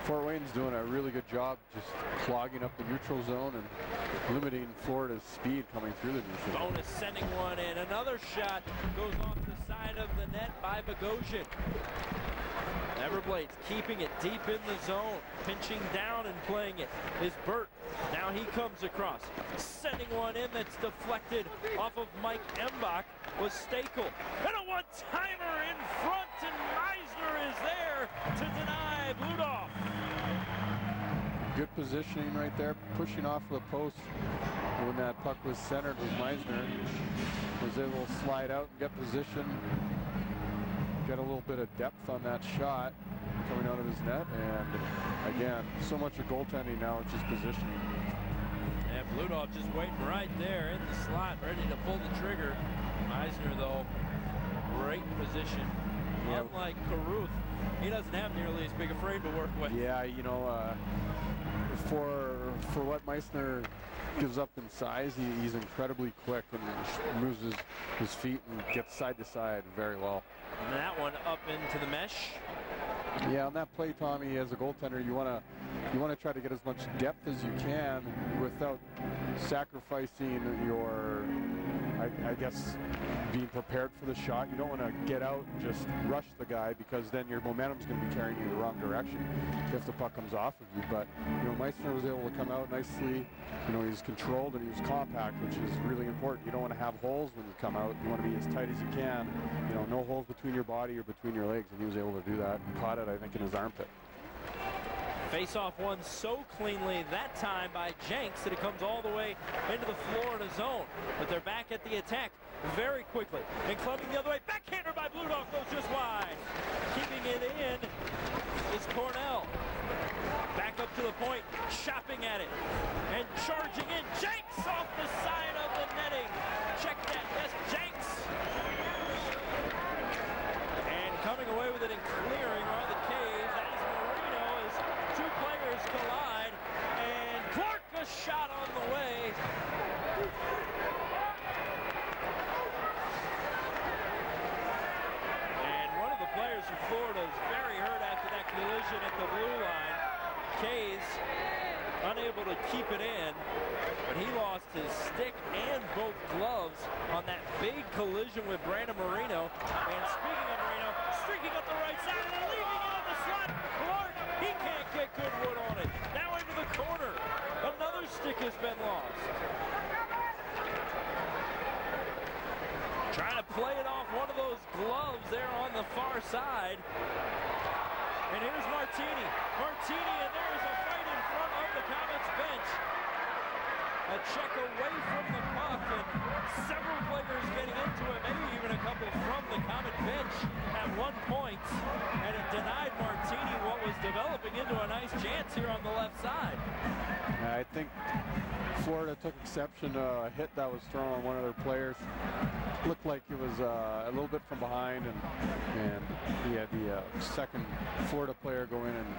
S2: Fort Wayne's doing a really good job just clogging up the neutral zone and limiting Florida's speed coming through the neutral zone.
S1: Bonus sending one in. Another shot goes off the side side of the net by Bogosian. Everblades keeping it deep in the zone. Pinching down and playing it is Burt. Now he comes across. Sending one in that's deflected off of Mike Embach was Stejkal. And a one-timer in front, and Meisner is there to deny Bludov.
S2: Good positioning right there, pushing off the post when that puck was centered with Meisner. Was able to slide out and get position, get a little bit of depth on that shot coming out of his net, and again, so much of goaltending now, it's just positioning.
S1: And Bludov just waiting right there in the slot, ready to pull the trigger. Meisner, though, great position. Yeah. Unlike Caruth, he doesn't have nearly as big a frame to work with.
S2: Yeah, you know, for what Meisner gives up in size, he's incredibly quick and moves his feet and gets side to side very well.
S1: And that one up into the mesh.
S2: Yeah, on that play, Tommy, as a goaltender, you want to try to get as much depth as you can without sacrificing your, I guess, being prepared for the shot. You don't want to get out and just rush the guy, because then your momentum's going to be carrying you the wrong direction if the puck comes off of you. But, you know, Meisner was able to come out nicely. You know, he's controlled and he was compact, which is really important. You don't want to have holes when you come out. You want to be as tight as you can. You know, no holes between your body or between your legs, and he was able to do that and caught it, I think, in his armpit.
S1: Face-off won so cleanly that time by Jenks that it comes all the way into the Florida zone. But they're back at the attack very quickly. And clubbing the other way, backhander by Bludov goes just wide. Keeping it in is Cornell. Back up to the point, chopping at it. And charging in, Jenks off the side of the netting. Check that, yes, Jenks. And coming away with it and clearing are the Caves. That is Marino as two players collide. And Clarke, a shot on the way. And one of the players from Florida is very hurt after that collision at the blue line. Kays unable to keep it in, but he lost his stick and both gloves on that big collision with Brandon Marino. And speaking of Marino, streaking up the right side and leaving it in the slot. Clarke, he can't get good wood on it. Now into the corner. Another stick has been lost. Trying to play it off one of those gloves there on the far side. And here's Martine. Martine, and there is a fight in front of the Komets bench. A check away from the puck, and several players getting into it, maybe even a couple from the Komet bench at one point. And it denied Martine what was developing into a nice chance here on the left side.
S2: I think Florida took exception to a hit that was thrown on one of their players. Looked like it was a little bit from behind, and he had the second Florida player go in, and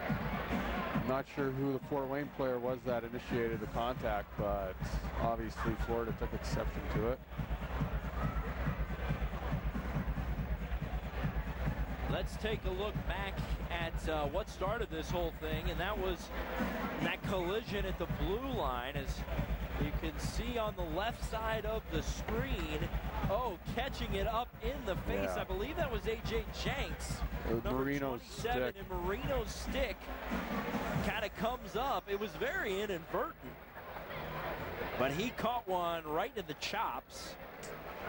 S2: I'm not sure who the Fort Wayne player was that initiated the contact, but obviously Florida took exception to it.
S1: Let's take a look back at what started this whole thing, and that was that collision at the blue line. As you can see on the left side of the screen, catching it up in the face.
S2: Yeah.
S1: I believe that was A.J. Jenks.
S2: Marino's stick.
S1: And Marino's stick kind of comes up. It was very inadvertent, but he caught one right in the chops.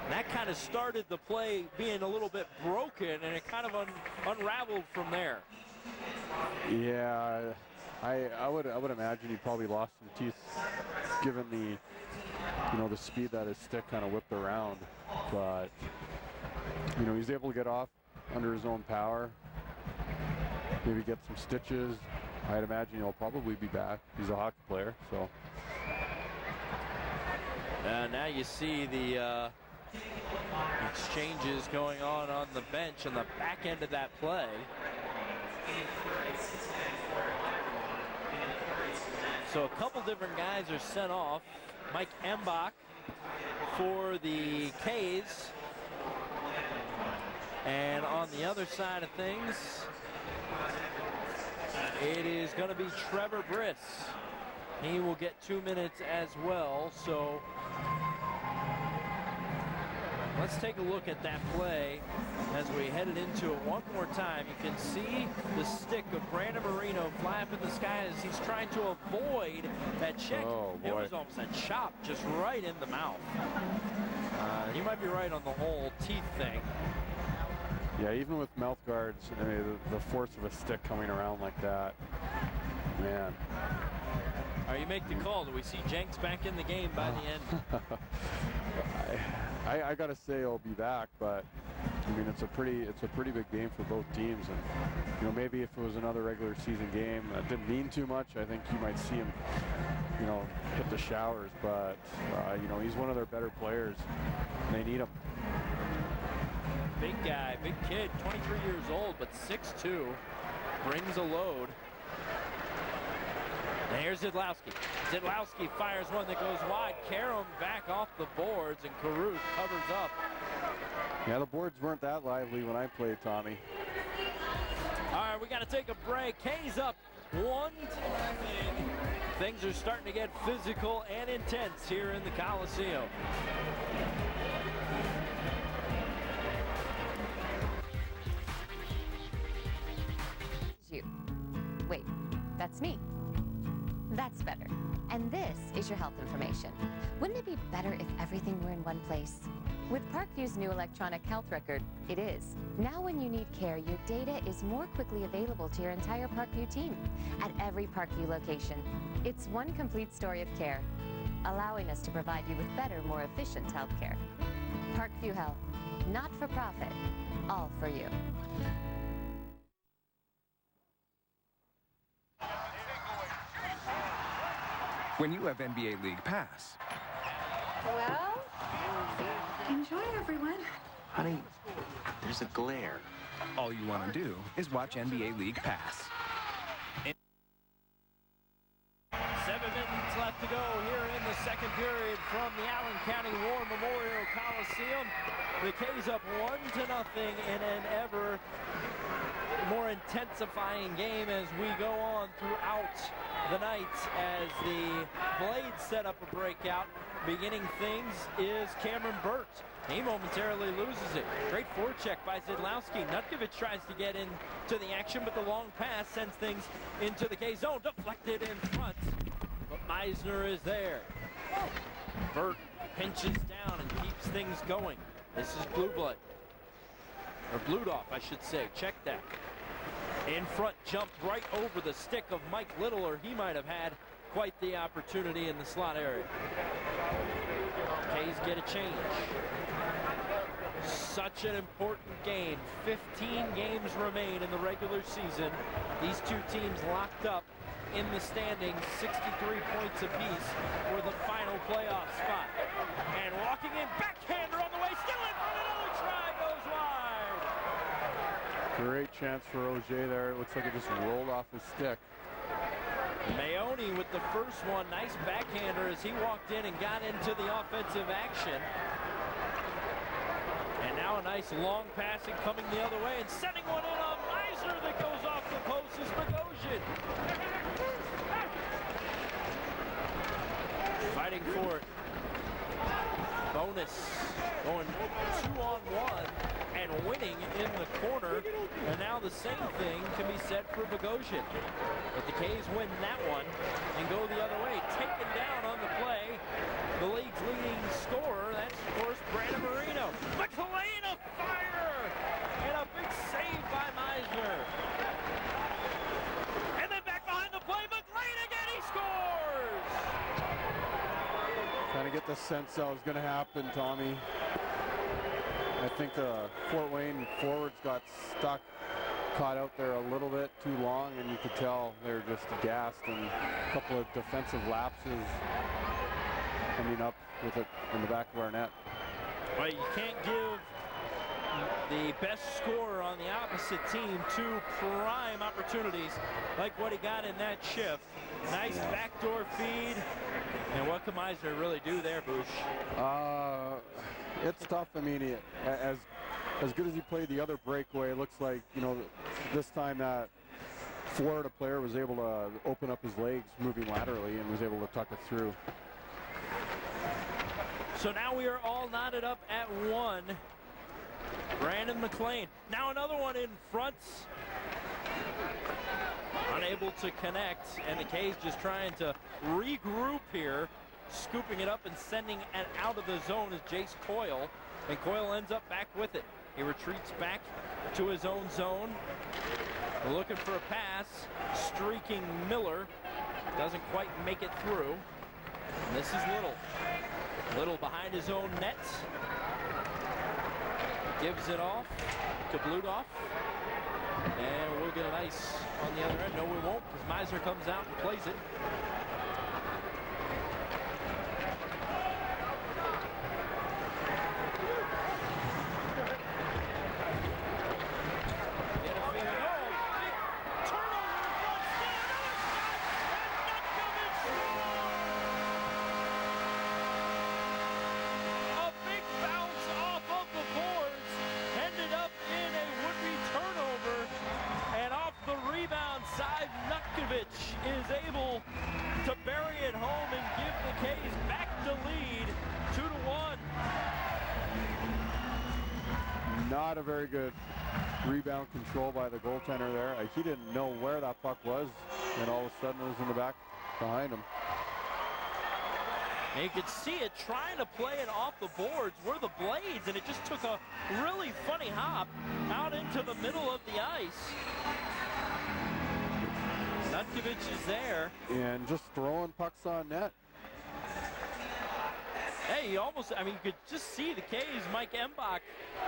S1: And that kind of started the play being a little bit broken, and it kind of unraveled from there.
S2: Yeah, I would imagine he probably lost some teeth, given the speed that his stick kind of whipped around. But he's able to get off under his own power, maybe get some stitches. I'd imagine he'll probably be back. He's a hockey player, so.
S1: Now you see the exchanges going on the bench on the back end of that play. So a couple different guys are sent off. Mike Embach for the K's. And on the other side of things, it is going to be Trevor Briss. He will get 2 minutes as well. So Let's take a look at that play as we headed into it one more time. You can see the stick of Brandon Marino fly up in the sky as he's trying to avoid that check.
S2: Oh, boy.
S1: It was almost a chop just right in the mouth. He might be right on the whole teeth thing.
S2: Yeah, even with mouth guards, I mean, the force of a stick coming around like that, man.
S1: All right, you make the call. Do we see Jenks back in the game by the end?
S2: I gotta say he'll be back, but I mean it's a pretty big game for both teams, and you know, maybe if it was another regular season game that didn't mean too much, I think you might see him, you know, hit the showers. But you know, he's one of their better players, and they need him.
S1: Big guy, big kid, 23 years old, but 6'2", brings a load. And here's Szydlowski. Szydlowski fires one that goes wide. Karam back off the boards, and Caruth covers up.
S2: Yeah, the boards weren't that lively when I played, Tommy.
S1: All right, we got to take a break. K's up 1-0. Things are starting to get physical and intense here in the Coliseum.
S3: You. Wait, that's me. That's better. And this is your health information. Wouldn't it be better if everything were in one place? With Parkview's new electronic health record, it is. Now when you need care, your data is more quickly available to your entire Parkview team at every Parkview location. It's one complete story of care, allowing us to provide you with better, more efficient health care. Parkview Health, not for profit, all for you.
S4: When you have NBA League Pass.
S5: Well, enjoy, everyone.
S6: Honey, there's a glare.
S4: All you want to do is watch NBA League Pass.
S1: 7 minutes left to go here in the second period from the Allen County War Memorial Coliseum. The K's up 1-0 in an ever more intensifying game as we go on throughout the night as the Blades set up a breakout. Beginning things is Cameron Burt. He momentarily loses it. Great forecheck by Szydlowski. Nutkevitch tries to get into the action, but the long pass sends things into the K zone. Deflected in front, but Meisner is there. Burt pinches down and keeps things going. This is blue blood. Or blued off, I should say. Check that. In front, jumped right over the stick of Mike Little, or he might have had quite the opportunity in the slot area. K's get a change. Such an important game. 15 games remain in the regular season. These two teams locked up in the standings, 63 points apiece for the final playoff spot. And walking in, backhander on the way, still in front, another try goes wide.
S2: Great chance for Auger there. It looks like it just rolled off his stick.
S1: Maione with the first one. Nice backhander as he walked in and got into the offensive action. And now a nice long passing coming the other way and sending one in on Meisner that goes off the post is Bogosian. Fighting for it. Bonus going 2-on-1 and winning in the corner. And now the same thing can be said for Bogosian. But the K's win that one and go the other way. Taken down on the play. The league's leading scorer, that's of course Brandon Marino. McLean a fire! And a big save by Meisner. And then back behind the play, McLean again, he scores!
S2: Trying to get the sense that was going to happen, Tommy. I think the Fort Wayne forwards got stuck, caught out there a little bit too long, and you could tell they were just gassed, and a couple of defensive lapses coming up with it in the back of our net.
S1: Well, you can't give the best scorer on the opposite team two prime opportunities like what he got in that shift. Nice backdoor feed. And what can Meisner really do there, Boosh?
S2: It's tough. I mean, as good as he played the other breakaway, it looks like, you know, this time that Florida player was able to open up his legs moving laterally and was able to tuck it through.
S1: So now we are all knotted up at 1. Brandon McLean. Now another one in front. Unable to connect, and the K's just trying to regroup here. Scooping it up and sending it out of the zone is Jace Coyle. And Coyle ends up back with it. He retreats back to his own zone. Looking for a pass. Streaking Miller. Doesn't quite make it through. And this is Little. Little behind his own net. Gives it off to Bludoff. And we'll get an ice on the other end. No, we won't, because Meisner comes out and plays it. Nutkevitch is able to bury it home and give the K's back the lead, 2-1.
S2: Not a very good rebound control by the goaltender there. He didn't know where that puck was, and all of a sudden it was in the back behind him.
S1: And you could see it trying to play it off the boards were the Blades, and it just took a really funny hop out into the middle of the ice. Nutkevitch is there.
S2: And just throwing pucks on net.
S1: Hey, you could just see the K's, Mike Embach,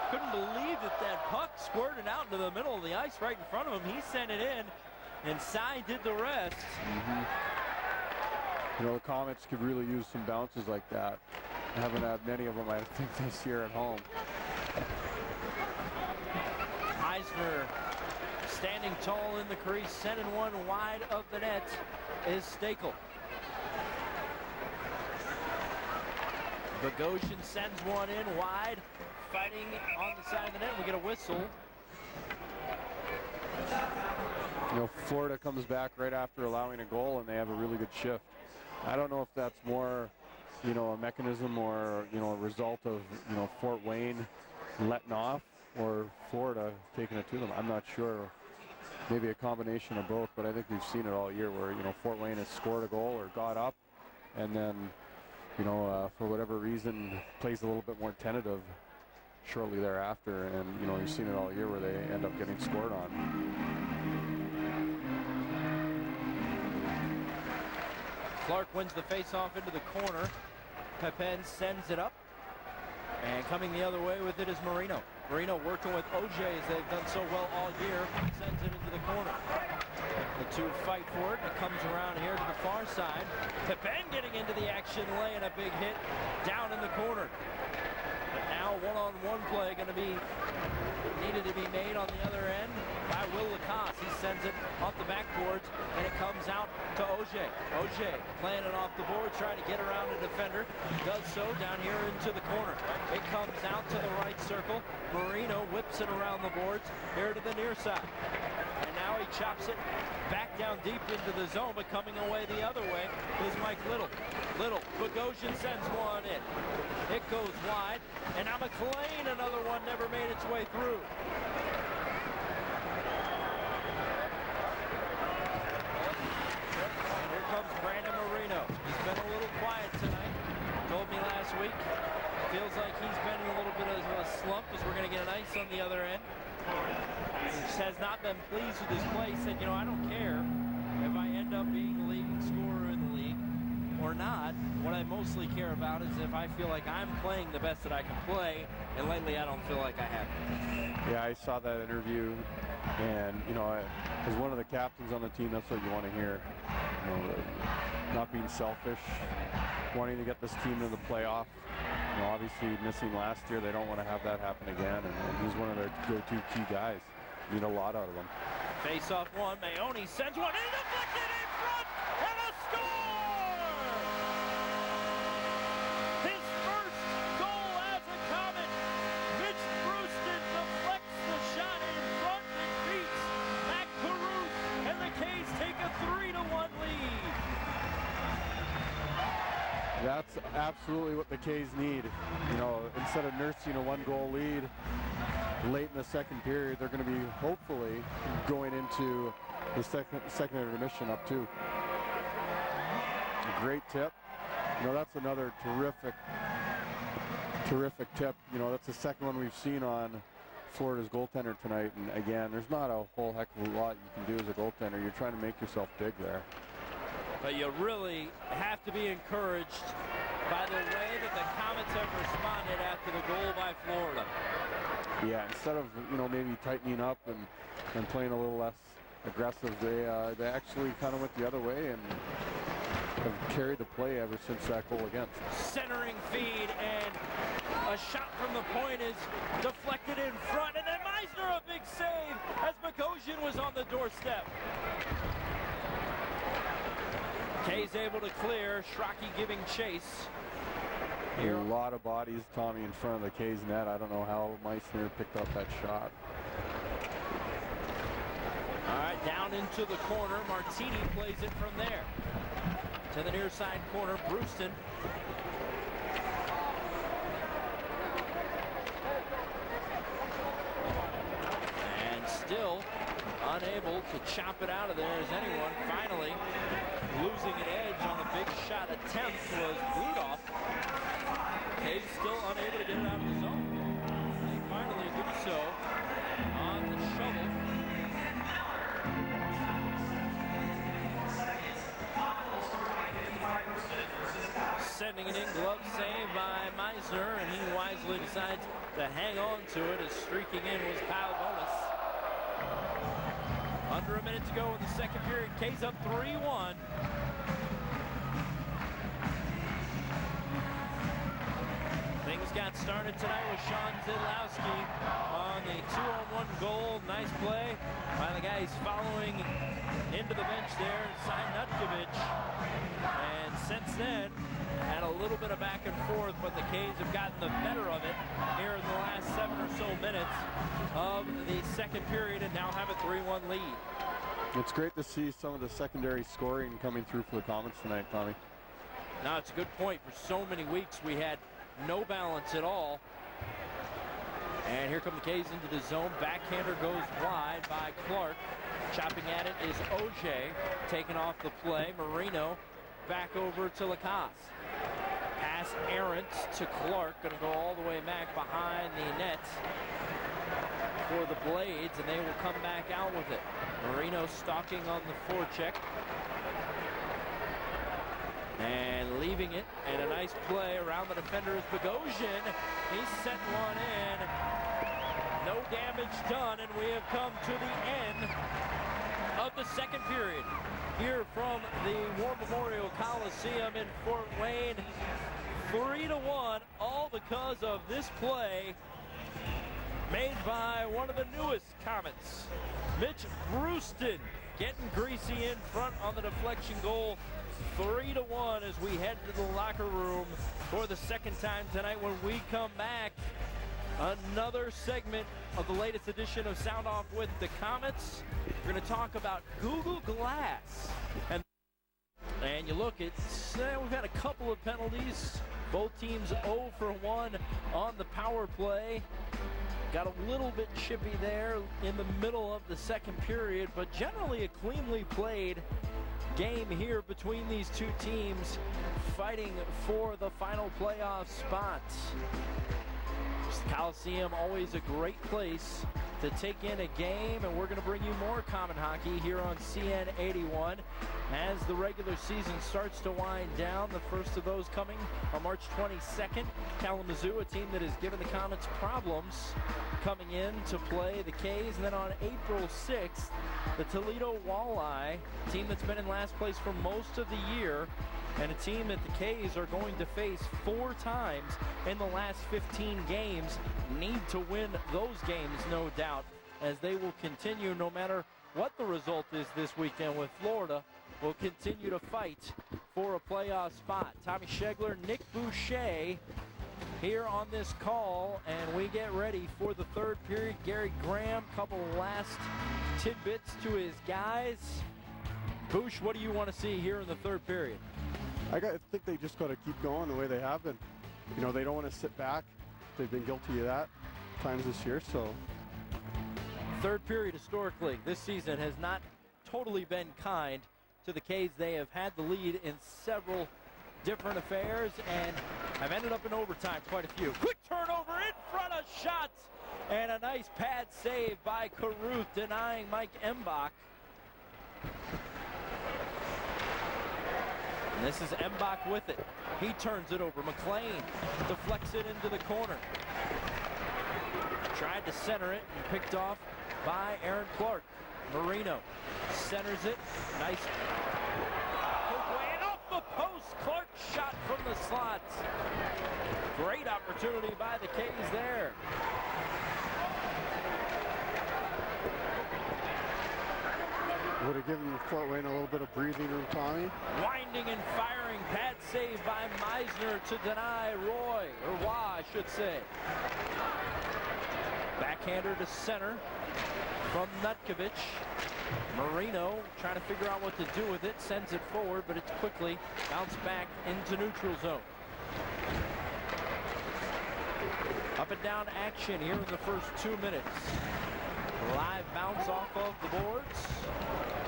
S1: couldn't believe that puck squirted out into the middle of the ice right in front of him. He sent it in, and Cy did the rest.
S2: You know, the Komets could really use some bounces like that. I haven't had many of them, I think, this year at home.
S1: Meisner standing tall in the crease, sending one wide of the net is Stapel. Bogosian sends one in wide, fighting on the side of the net. We get a whistle.
S2: You know, Florida comes back right after allowing a goal, and they have a really good shift. I don't know if that's more, you know, a mechanism or, you know, a result of, you know, Fort Wayne letting off or Florida taking it to them. I'm not sure. Maybe a combination of both, but I think we've seen it all year where, you know, Fort Wayne has scored a goal or got up and then, you know, for whatever reason plays a little bit more tentative shortly thereafter. And, you know, you've seen it all year where they end up getting scored on.
S1: Clarke wins the face-off into the corner. Pepin sends it up. And coming the other way with it is Marino. Marino working with OJ as they've done so well all year. Sends it into the corner. The two fight for it. It comes around here to the far side. Pepin getting into the action, laying a big hit down in the corner. But now one-on-one play going to be needed to be made on the other end by Will Lacasse. He sends it off the backboards, and it comes out to OJ. OJ playing it off the board, trying to get around the defender. Does so down here into the corner. It comes out to the right circle. Marino whips it around the boards here to the near side. And now he chops it back down deep into the zone, but coming away the other way is Mike Little. Bogosian sends one in. It goes wide, and now McLean, another one, never made its way through. And here comes Brandon Marino. He's been a little quiet tonight. Told me last week. Feels like he's been in a little bit of a slump as we're going to get an ice on the other end. He has not been pleased with his play. Said, you know, I don't care if I end up being the leading scorer in the league or not. What I mostly care about is if I feel like I'm playing the best that I can play, and lately I don't feel like I have.
S2: Yeah, I saw that interview, and, you know, as one of the captains on the team, that's what you want to hear. You know, not being selfish, wanting to get this team to the playoff. You know, obviously missing last year, they don't want to have that happen again, and he's one of their go-to key guys. Need a lot out of him.
S1: Face off one, Maione sends one in, deflected in front, and a score! His first goal as a Comet. Mitch Bruijsten deflects the shot in front and beats Mac Caruth, and the K's take a 3-1 lead.
S2: That's absolutely what the K's need. You know, instead of nursing a 1-goal lead late in the second period, they're going to be hopefully going into the second intermission up 2. Great tip. You know, that's another terrific tip. You know, that's the second one we've seen on Florida's goaltender tonight. And again, there's not a whole heck of a lot you can do as a goaltender. You're trying to make yourself big there.
S1: But you really have to be encouraged by the way that the Komets have responded after the goal by Florida.
S2: Yeah, instead of, you know, maybe tightening up and playing a little less aggressive, they actually kind of went the other way and have carried the play ever since that goal against.
S1: Centering feed, and a shot from the point is deflected in front, and then Meisner, a big save as Maione was on the doorstep. Kay's able to clear, Schrock giving chase.
S2: Here. A lot of bodies, Tommy, in front of the K's net. I don't know how Meisner picked up that shot.
S1: All right, down into the corner. Martine plays it from there. To the near side corner, Bruijsten. And still unable to chop it out of there as anyone. Finally losing an edge on a big shot attempt was Rudolph. K's still unable to get it out of the zone. They finally do so on the shovel. Sending it in, glove save by Meisner, and he wisely decides to hang on to it as streaking in was Kyle Bonus. Under a minute to go in the second period. K's up 3-1. Things got started tonight with Szydlowski on the 2-on-1 goal. Nice play by the guy he's following into the bench there, Nutkevitch. And since then, had a little bit of back and forth, but the K's have gotten the better of it here in the last 7 or so minutes of the second period and now have a 3-1 lead.
S2: It's great to see some of the secondary scoring coming through for the Komets tonight, Tommy.
S1: Now, it's a good point. For so many weeks, we had no balance at all. And here come the K's into the zone. Backhander goes wide by Clarke. Chopping at it is Auger, taking off the play. Marino back over to Lacasse. Pass errant to Clarke, going to go all the way back behind the net for the Blades, and they will come back out with it. Marino stalking on the forecheck. And leaving it, and a nice play around the defender is Maione. He sent one in. No damage done, and we have come to the end of the second period here from the War Memorial Coliseum in Fort Wayne. 3-1, all because of this play made by one of the newest Komets, Mitch Bruijsten, getting greasy in front on the deflection goal. 3-1 as we head to the locker room for the second time tonight. When we come back, another segment of the latest edition of Sound Off with the Komets. We're going to talk about Google Glass. And you look at, we've had a couple of penalties. Both teams 0 for 1 on the power play. Got a little bit chippy there in the middle of the second period, but generally a cleanly played game here between these two teams fighting for the final playoff spot. Coliseum, always a great place to take in a game, and we're going to bring you more Komet hockey here on CN 81 as the regular season starts to wind down. The first of those coming on March 22nd. Kalamazoo, a team that has given the Komets problems coming in to play the K's. And then on April 6th, the Toledo Walleye, team that's been in last place for most of the year, and a team that the K's are going to face 4 times in the last 15 games. Need to win those games, no doubt, as they will continue, no matter what the result is this weekend with Florida, will continue to fight for a playoff spot. Tommy Schegler, Nick Boucher here on this call, and we get ready for the third period. Gary Graham, couple last tidbits to his guys. Bouch, what do you want to see here in the third period?
S2: I think they just got to keep going the way they have been. You know, they don't want to sit back. They've been guilty of that times this year, so.
S1: Third period historically this season has not totally been kind to the K's. They have had the lead in several different affairs and have ended up in overtime quite a few. Quick turnover in front of shots and a nice pad save by Caruth, denying Mike Embach. And this is Embach with it. He turns it over. McLean deflects it into the corner. Tried to center it and picked off by Aaron Clarke. Marino centers it. Nice. And off the post. Clarke shot from the slot. Great opportunity by the K's there.
S2: Would have given Fort Wayne a little bit of breathing room, Tommy.
S1: Winding and firing. Pad save by Meisner to deny Roy, or Wah, I should say. Backhander to center from Nutkevitch. Marino trying to figure out what to do with it. Sends it forward, but it's quickly bounced back into neutral zone. Up and down action here in the first 2 minutes. Live bounce off of the boards.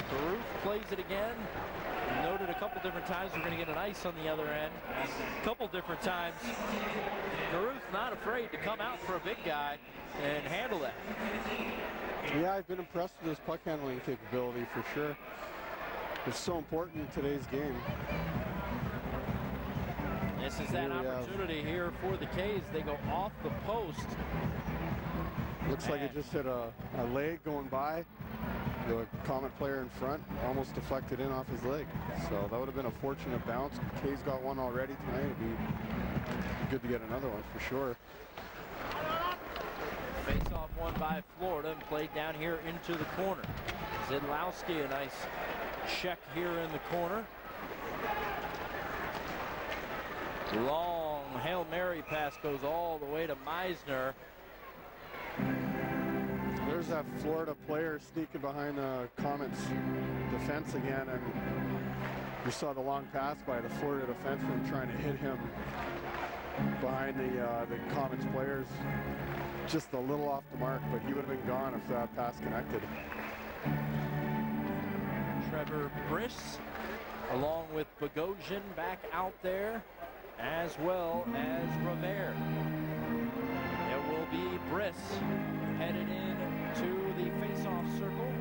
S1: Caruth plays it again. Noted a couple different times we're going to get an ice on the other end. A couple different times. Caruth not afraid to come out for a big guy and handle that.
S2: Yeah, I've been impressed with his puck handling capability for sure. It's so important in today's game.
S1: This is that opportunity here for the K's. They go off the post.
S2: Looks like it just hit a leg going by. The Comet player in front almost deflected in off his leg. So that would have been a fortunate bounce. K's got one already tonight. It'd be good to get another one for sure.
S1: Face-off one by Florida and played down here into the corner. Szydlowski, a nice check here in the corner. Long Hail Mary pass goes all the way to Meisner.
S2: There's that Florida player sneaking behind the Komets defense again, and you saw the long pass by the Florida defenseman trying to hit him behind the Komets players. Just a little off the mark, but he would have been gone if that pass connected.
S1: Trevor Briss along with Bogosian back out there, as well as Revere. It will be Briss headed in to the face-off circle.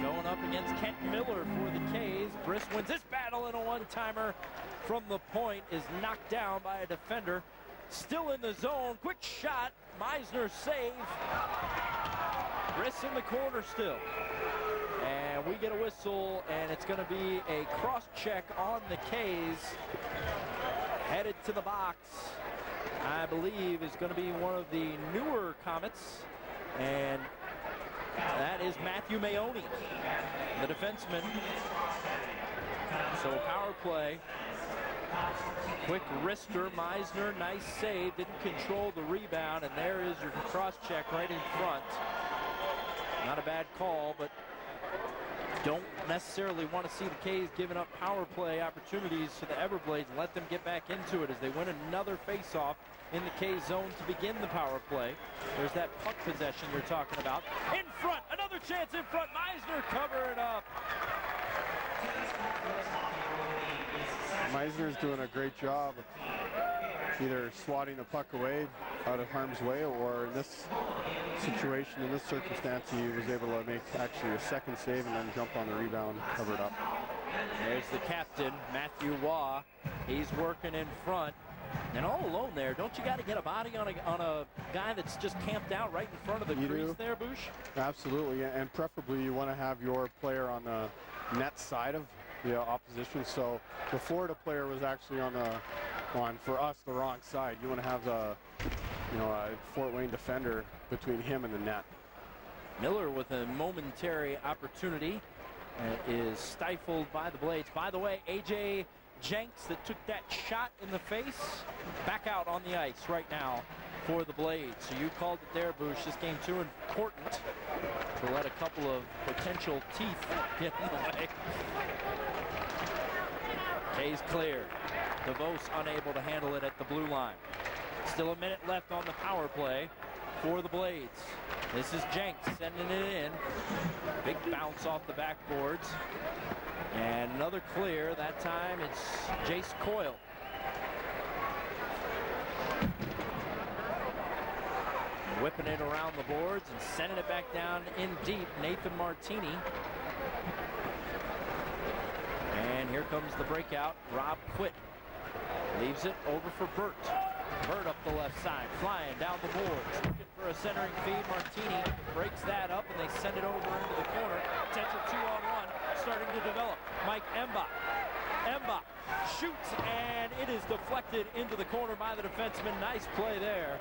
S1: Going up against Kent Miller for the K's. Briss wins this battle in a one-timer from the point, is knocked down by a defender. Still in the zone, quick shot, Meisner save. Briss in the corner still. And we get a whistle, and it's going to be a cross-check on the K's. Headed to the box, I believe, is going to be one of the newer Komets, and that is Matthew Maione, the defenseman. So power play. Quick wrister, Meisner, nice save, didn't control the rebound, and there is your cross-check right in front. Not a bad call, but don't necessarily want to see the K's giving up power play opportunities to the Everblades and let them get back into it as they win another face-off in the K zone to begin the power play. There's that puck possession you're talking about. In front, another chance in front. Meisner covering up.
S2: Meisner's doing a great job either swatting the puck away out of harm's way, or in this situation, in this circumstance, he was able to make actually a second save and then jump on the rebound, covered up.
S1: There's the captain, Matthew Waugh. He's working in front. And all alone there, don't you got to get a body on a guy that's just camped out right in front of the crease there, Boosh?
S2: Absolutely, and preferably you want to have your player on the net side of the opposition. So the Florida player was actually on for us the wrong side. You want to have the Fort Wayne defender between him and the net.
S1: Miller with a momentary opportunity is stifled by the Blades. By the way, AJ Jenks that took that shot in the face back out on the ice right now for the Blades. So you called it there, Boosh. This game too important. to let a couple of potential teeth get in the way. K's clear. DeVos unable to handle it at the blue line. Still a minute left on the power play for the Blades. This is Jenks sending it in. Big bounce off the backboards. And another clear. That time it's Jace Coyle. Whipping it around the boards and sending it back down in deep. Nathan Martine. And here comes the breakout. Rob Quitt leaves it over for Burt. Burt up the left side, flying down the boards, looking for a centering feed. Martine breaks that up, and they send it over into the corner. Potential 2-on-1 starting to develop. Mike Embach. Embach shoots, and it is deflected into the corner by the defenseman. Nice play there.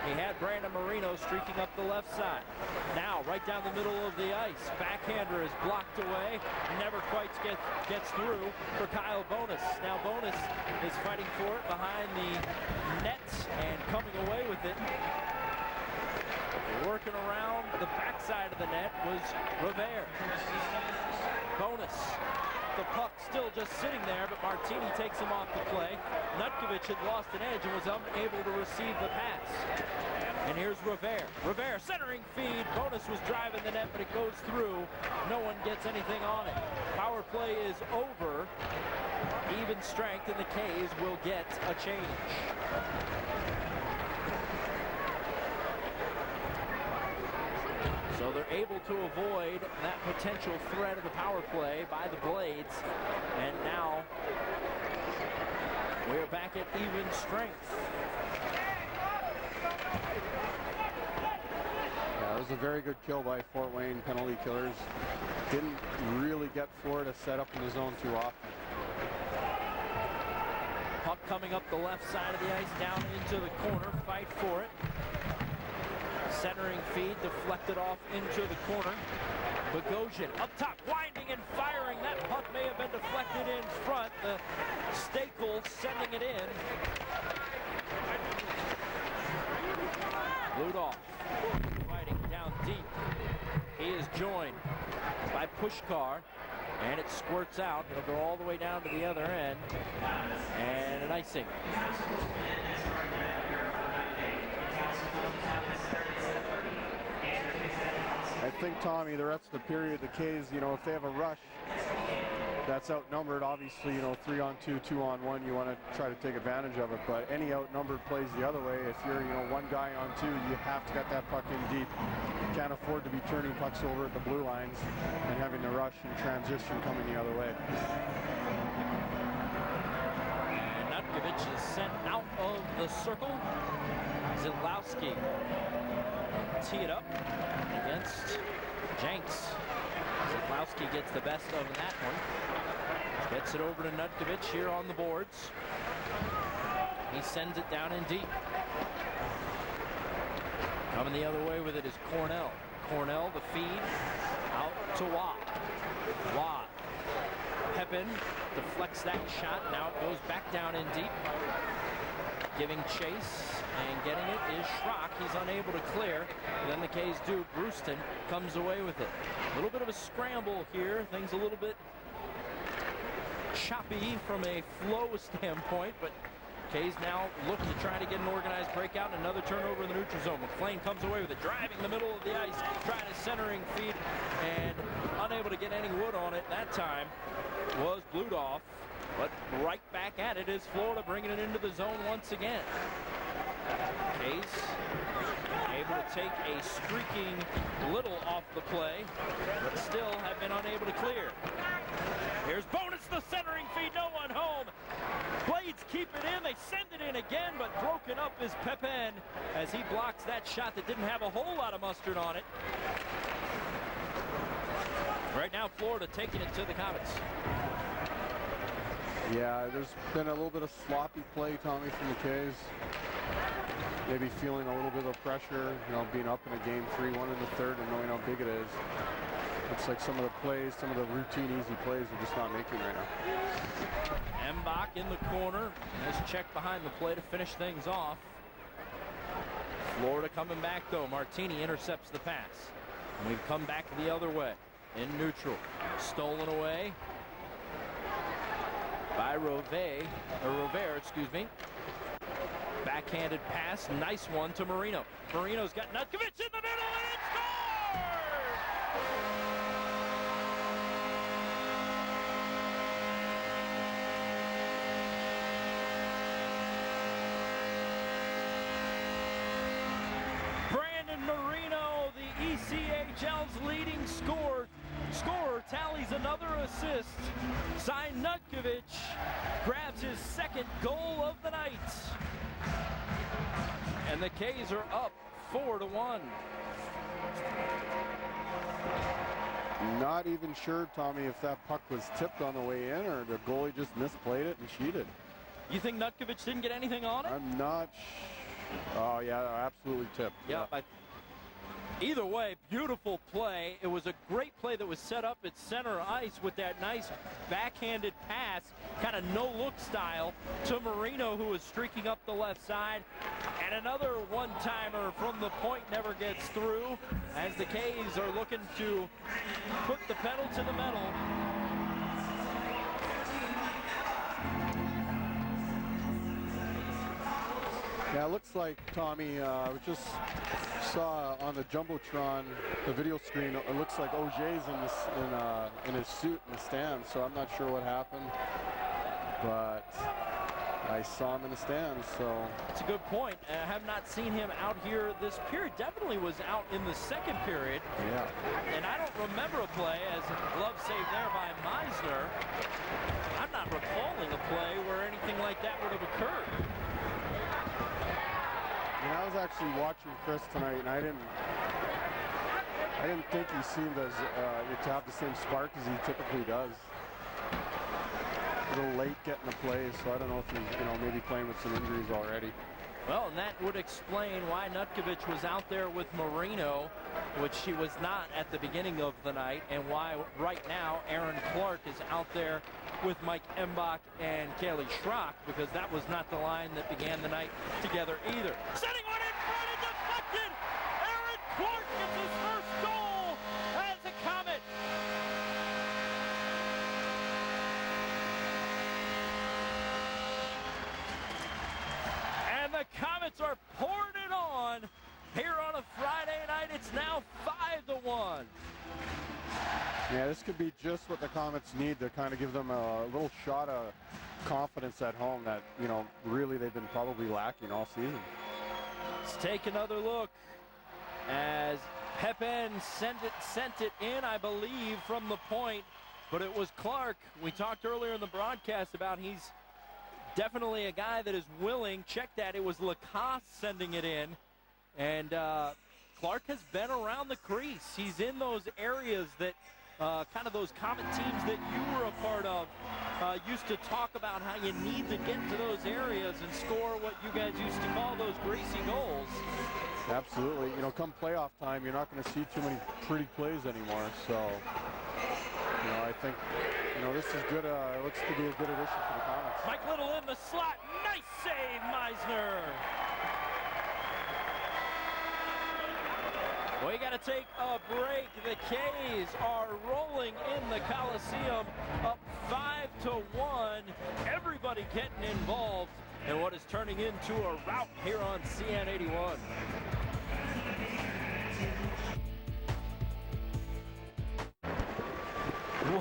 S1: He had Brandon Marino streaking up the left side. Now, right down the middle of the ice. Backhander is blocked away. Never quite gets through for Kyle Bowness. Now Bowness is fighting for it behind the net and coming away with it. Working around the backside of the net was Revere. Bowness. The puck still just sitting there, but Martine takes him off the play. Nutkevitch had lost an edge and was unable to receive the pass. And here's Revere. Revere centering feed. Bowness was driving the net, but it goes through. No one gets anything on it. Power play is over. Even strength, and the K's will get a change. So they're able to avoid that potential threat of the power play by the Blades. And now we're back at even strength.
S2: Yeah, it was a very good kill by Fort Wayne penalty killers. Didn't really get Florida set up in the zone too often.
S1: Puck coming up the left side of the ice, down into the corner. Fight for it. Centering feed deflected off into the corner. Bogosian up top, winding and firing. That puck may have been deflected in front. The Staples sending it in. Ludoff fighting down deep. He is joined by Pushkar, and it squirts out. It'll go all the way down to the other end, and an icing.
S2: I think, Tommy, the rest of the period, the K's, if they have a rush that's outnumbered, obviously, 3-on-2, 2-on-1, you want to try to take advantage of it. But any outnumbered plays the other way. If you're, one guy on two, you have to get that puck in deep. You can't afford to be turning pucks over at the blue lines and having the rush and transition coming the other way.
S1: And Nutkevitch is sent out of the circle. Szydlowski tee it up against Jenks. Szydlowski gets the best of that one. Gets it over to Nutkevitch here on the boards. He sends it down in deep. Coming the other way with it is Cornell. Cornell, the feed, out to Watt. Watt. Pepin deflects that shot. Now it goes back down in deep. Giving chase and getting it is Schrock. He's unable to clear. Then the K's do. Bruijsten comes away with it. A little bit of a scramble here. Things a little bit choppy from a flow standpoint, but K's now look to try to get an organized breakout and another turnover in the neutral zone. McLean comes away with it, driving the middle of the ice, trying to centering feed, and unable to get any wood on it that time was Bludoff. But right back at it is Florida, bringing it into the zone once again. K's able to take a streaking Little off the play, but still have been unable to clear. Here's Bowness, the centering feed, no one home. Blades keep it in, they send it in again, but broken up is Pepin as he blocks that shot that didn't have a whole lot of mustard on it. Right now, Florida taking it to the Komets.
S2: Yeah, there's been a little bit of sloppy play, Tommy, from the K's. Maybe feeling a little bit of pressure, being up in a game 3-1 in the third and knowing how big it is. Looks like some of the plays, some of the routine easy plays are just not making right now.
S1: Embach in the corner. Nice check behind the play to finish things off. Florida coming back though. Martine intercepts the pass. And we've come back the other way in neutral. Stolen away by Rovere, excuse me. Backhanded pass, nice one to Marino. Marino's got Nutkevitch in the middle, and it's scored! Brandon Marino, the ECHL's leading scorer, tallies another assist. Cy Nutkevitch grabs his second goal of the night. And the K's are up 4-1.
S2: Not even sure, Tommy, if that puck was tipped on the way in or the goalie just misplayed it and cheated.
S1: You think Nutkevitch didn't get anything on it?
S2: I'm not Oh, yeah, absolutely tipped.
S1: Yeah. Either way, beautiful play. It was a great play that was set up at center ice with that nice backhanded pass, kind of no-look style, to Marino, who was streaking up the left side. And another one-timer from the point never gets through, as the K's are looking to put the pedal to the metal.
S2: Yeah, it looks like, Tommy, we just saw on the Jumbotron, the video screen, it looks like Auger's in his suit in the stands, so I'm not sure what happened, but I saw him in the stands, so.
S1: It's a good point. I have not seen him out here this period. Definitely was out in the second period.
S2: Yeah.
S1: And I don't remember a play, as a glove save there by Meisner. I'm not recalling a play where anything like that would have occurred.
S2: And I was actually watching Chris tonight, and I didn't think he seemed as to have the same spark as he typically does. A little late getting the play, so I don't know if he's maybe playing with some injuries already.
S1: Well, and that would explain why Nutkevitch was out there with Marino, which she was not at the beginning of the night, and why right now Aaron Clarke is out there with Mike Embach and Kelly Schrock, because that was not the line that began the night together either. Setting one in front and deflected! Aaron Clarke gets his first goal as a Comet. And the Komets are pouring it on here on a Friday night. It's now 5-1.
S2: Yeah, this could be just what the Komets need to kind of give them a little shot of confidence at home that, really they've been probably lacking all season.
S1: Let's take another look as Pepin sent it in, I believe, from the point, but it was Clarke. We talked earlier in the broadcast about he's definitely a guy that is willing. Check that, it was Lacasse sending it in, and Clarke has been around the crease. He's in those areas that kind of those Comet teams that you were a part of used to talk about, how you need to get to those areas and score what you guys used to call those greasy goals.
S2: Absolutely. Come playoff time, you're not going to see too many pretty plays anymore. So, I think, this is good. Looks to be a good addition for the Komets.
S1: Mike Little in the slot. Nice save, Meisner. We got to take a break. The K's are rolling in the Coliseum, up 5-1. Everybody getting involved in what is turning into a rout here on CN81.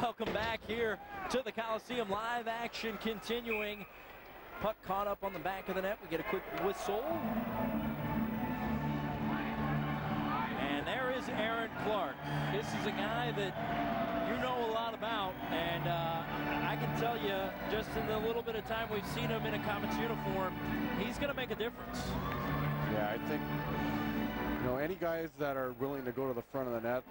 S1: Welcome back here to the Coliseum. Live action continuing. Puck caught up on the back of the net. We get a quick whistle. And there is Aaron Clarke. This is a guy that you know a lot about, and I can tell you, just in the little bit of time we've seen him in a Komets uniform, he's going to make a difference.
S2: Yeah, I think, any guys that are willing to go to the front of the net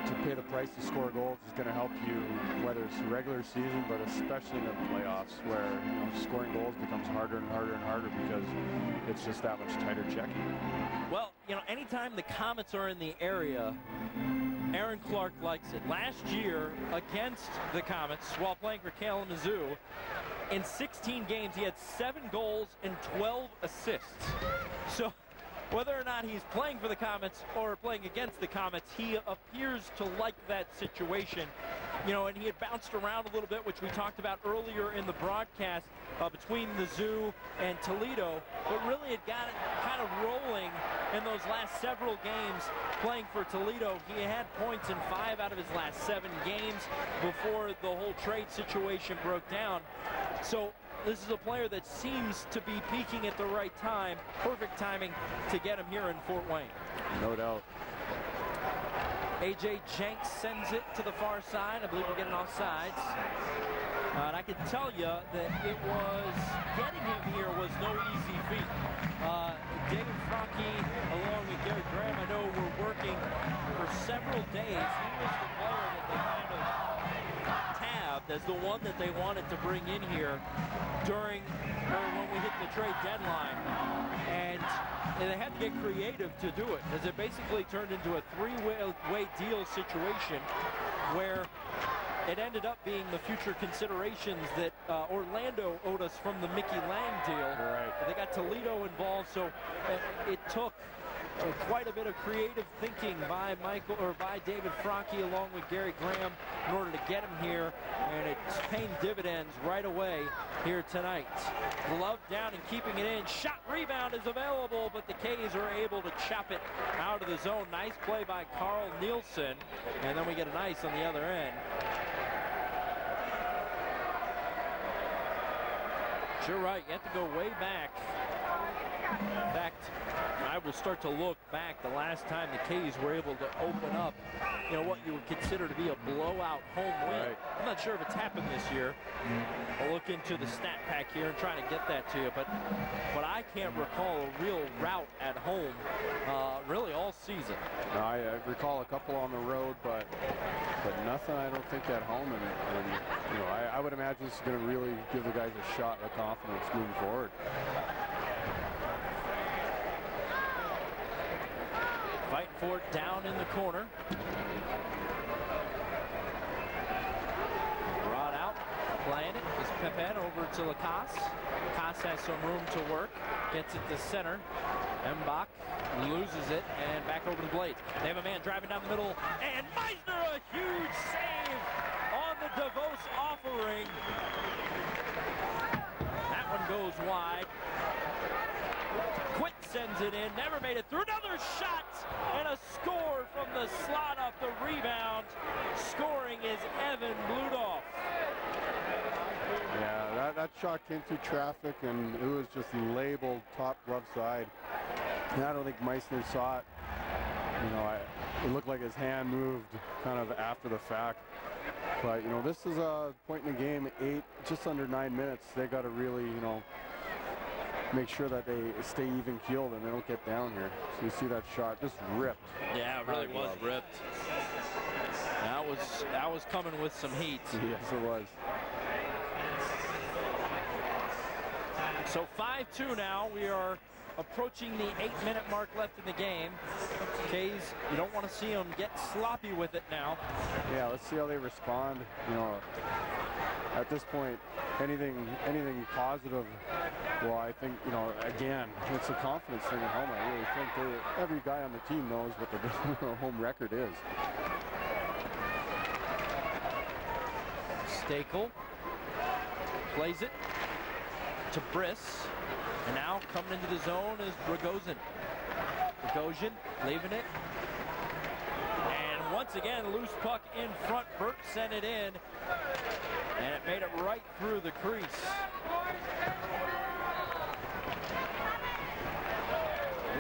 S2: to pay the price to score goals is going to help you, whether it's the regular season, but especially in the playoffs, where scoring goals becomes harder and harder and harder because it's just that much tighter checking.
S1: Well, anytime the Komets are in the area, Aaron Clarke likes it. Last year against the Komets, while playing for Kalamazoo, in 16 games he had 7 goals and 12 assists. So whether or not he's playing for the Komets or playing against the Komets, he appears to like that situation. You know, and he had bounced around a little bit, which we talked about earlier in the broadcast, between the Zoo and Toledo, but really had got it kind of rolling in those last several games playing for Toledo. He had points in 5 out of his last 7 games before the whole trade situation broke down. So this is a player that seems to be peaking at the right time. Perfect timing to get him here in Fort Wayne.
S2: No doubt.
S1: A.J. Jenks sends it to the far side. I believe we're getting offsides. And I can tell you that it was, getting him here was no easy feat. David Franke, along with Gary Graham, I know were working for several days. He was the player that they kind of tabbed as the one that they wanted to bring in here when we hit the trade deadline. And they had to get creative to do it, as it basically turned into a 3-way deal situation where it ended up being the future considerations that Orlando owed us from the Mickey Lang deal.
S2: Right.
S1: They got Toledo involved, so it took quite a bit of creative thinking by David Franke along with Gary Graham in order to get him here, and it's paying dividends right away here tonight. Glove down and keeping it in. Shot rebound is available, but the K's are able to chop it out of the zone. Nice play by Carl Nielsen, and then we get an ice on the other end. You're right, you have to go way back. In fact, I will start to look back the last time the K's were able to open up, you know, what you would consider to be a blowout home win.
S2: Right.
S1: I'm not sure if it's happened this year. I'll look into the stat pack here and try to get that to you, but I can't recall a real rout at home really all season.
S2: No, I recall a couple on the road, but nothing, I don't think, at home. And you know, I would imagine this is going to really give the guys a shot of confidence moving forward.
S1: Fighting for it down in the corner. Brought out, playing it is Pepin over to Lacasse. Lacasse has some room to work, gets it to center. Embach loses it, and back over the Blades. They have a man driving down the middle, and Meisner, a huge save on the DeVos offering. That one goes wide. Quint sends it in, never made it through. Another shot and a score from the slot off the rebound. Scoring is Evan Bludoff.
S2: Yeah, that shot came through traffic, and it was just labeled top glove side. And I don't think Meisner saw it. You know, it looked like his hand moved kind of after the fact. But, you know, this is a point in the game, just under 9 minutes. They got to really, you know, make sure that they stay even keeled and they don't get down here. So you see that shot just ripped.
S1: Yeah, it really was ripped. That was coming with some heat.
S2: Yes, it was.
S1: So 5-2 now. We are approaching the 8-minute mark left in the game. K's, you don't want to see them get sloppy with it now.
S2: Yeah, let's see how they respond. You know, at this point, anything positive. Well, I think, you know, again, it's a confidence thing at home. I really think every guy on the team knows what the home record is.
S1: Stakel plays it to Briss, and now coming into the zone is Bogosian. Bogosian leaving it, and once again loose puck in front. Burt sent it in, and it made it right through the crease.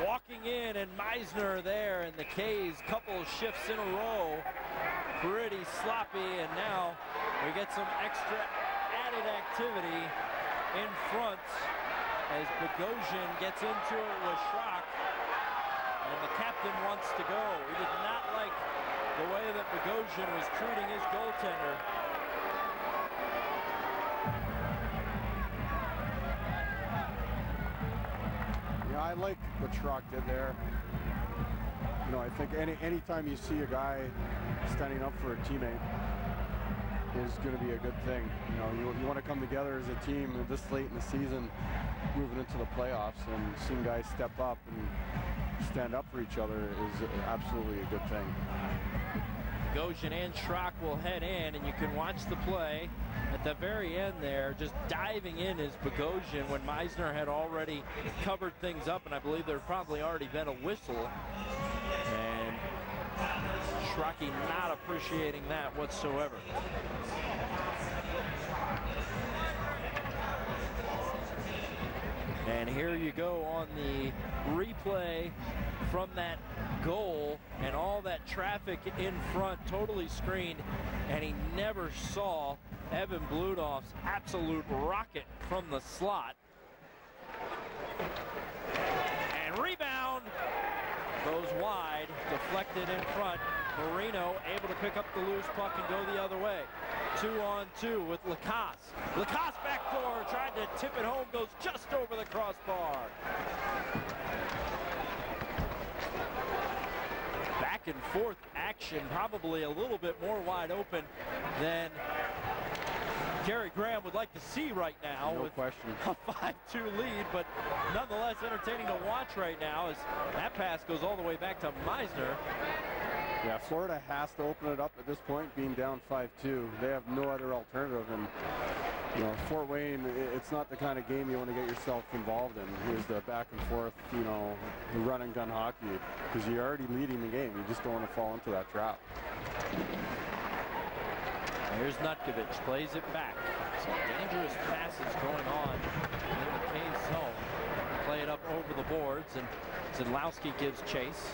S1: Walking in, and Meisner there, and the K's couple shifts in a row. Pretty sloppy, and now we get some extra added activity in front as Bogosian gets into it with Schrock, and the captain wants to go. He did not like the way that Bogosian was treating his goaltender.
S2: Yeah, I like what Schrock did there. You know, I think anytime you see a guy standing up for a teammate, is going to be a good thing. You know, you want to come together as a team this late in the season, moving into the playoffs, and seeing guys step up and stand up for each other is absolutely a good thing.
S1: Bogosian and Schrock will head in, and you can watch the play at the very end there. Just diving in is Bogosian when Meisner had already covered things up, and I believe there had probably already been a whistle. And Schrock not appreciating that whatsoever. And here you go on the replay from that goal, and all that traffic in front totally screened, and he never saw Evan Bludoff's absolute rocket from the slot. And rebound goes wide, deflected in front. Marino able to pick up the loose puck and go the other way. 2-on-2 with Lacasse. Lacasse backdoor, tried to tip it home, goes just over the crossbar. Back and forth action, probably a little bit more wide open than Gary Graham would like to see right now.
S2: No
S1: with
S2: question.
S1: A 5-2 lead, but nonetheless entertaining to watch right now as that pass goes all the way back to Meisner.
S2: Yeah, Florida has to open it up at this point, being down 5-2. They have no other alternative, and you know, Fort Wayne, it's not the kind of game you want to get yourself involved in. Here's the back and forth, you know, the run and gun hockey, because you're already leading the game. You just don't want to fall into that trap.
S1: Here's Nutkevitch, plays it back. Some dangerous passes going on in the K's zone. Play it up over the boards, and Szydlowski gives chase.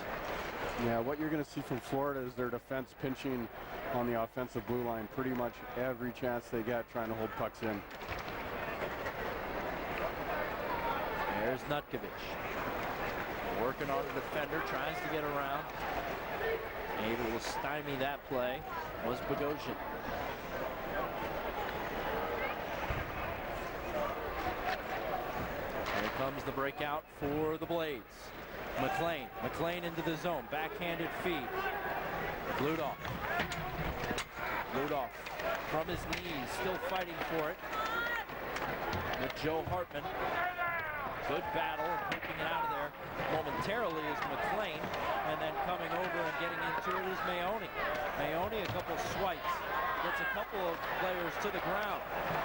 S2: Yeah, what you're going to see from Florida is their defense pinching on the offensive blue line pretty much every chance they get, trying to hold pucks in.
S1: There's Nutkevitch. Working on the defender, tries to get around. Able to stymie that play was Bogosian. Here comes the breakout for the Blades. McLean into the zone, backhanded feed. Bludoff from his knees, still fighting for it with Joe Hartman. Good battle, and keeping it out of there momentarily is McLean, and then coming over and getting into it is Maione. Maione, a couple swipes, gets a couple of players to the ground,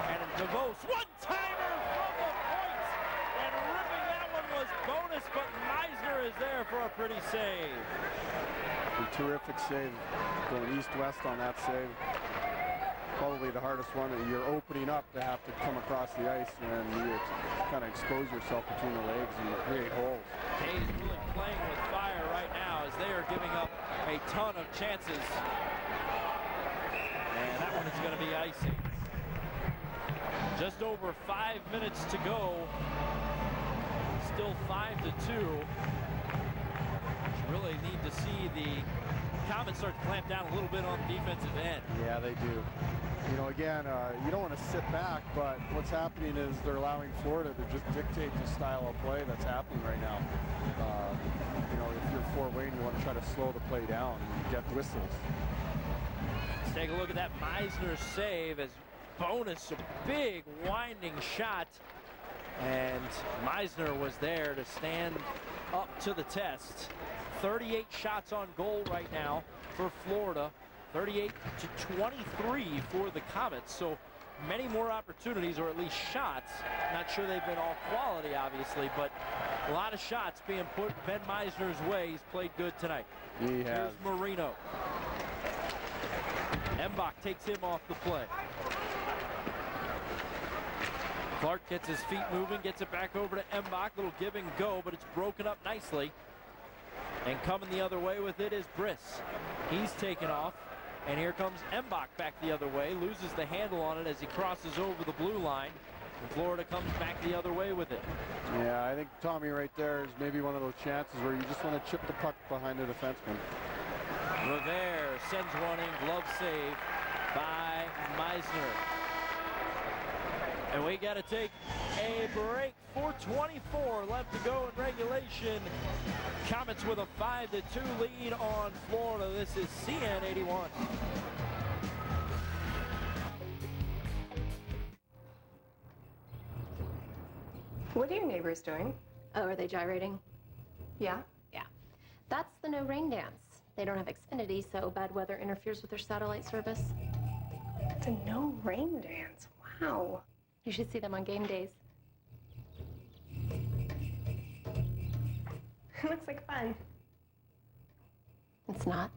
S1: and DeVos, one-timer from the points, and ripping that one was bonus, but Meisner is there for a pretty save.
S2: A terrific save, going east-west on that save. Probably the hardest one that you're opening up to have to come across the ice, and you kind of expose yourself between the legs and create holes.
S1: K's really playing with fire right now as they are giving up a ton of chances. And that one is going to be icing. Just over 5 minutes to go. Still 5-2. Really need to see the Komets start to clamp down a little bit on the defensive end.
S2: Yeah, they do. You know, again, you don't want to sit back, but what's happening is they're allowing Florida to just dictate the style of play that's happening right now. You know, if you're Fort Wayne, you want to try to slow the play down and get whistles.
S1: Let's take a look at that Meisner save as bonus, a big winding shot. And Meisner was there to stand up to the test. 38 shots on goal right now for Florida. 38-23 for the Komets. So many more opportunities, or at least shots. Not sure they've been all quality, obviously, but a lot of shots being put Ben Meisner's way. He's played good tonight.
S2: He has.
S1: Here's Marino. Embach takes him off the play. Clarke gets his feet moving, gets it back over to Embach. Little give and go, but it's broken up nicely. And coming the other way with it is Briss. He's taken off, and here comes Embach back the other way. Loses the handle on it as he crosses over the blue line. And Florida comes back the other way with it.
S2: Yeah, I think Tommy right there is maybe one of those chances where you just want to chip the puck behind the defenseman.
S1: Revere sends one in, glove save by Meisner. And we got to take a break. 4:24 left to go in regulation. Komets with a 5-2 lead on Florida. This is CN 81.
S5: What are your neighbors doing?
S7: Oh, are they gyrating?
S5: Yeah?
S7: Yeah. That's the no rain dance. They don't have Xfinity, so bad weather interferes with their satellite service.
S5: It's a no rain dance. Wow.
S7: You should see them on game days.
S5: Looks like fun.
S7: It's not.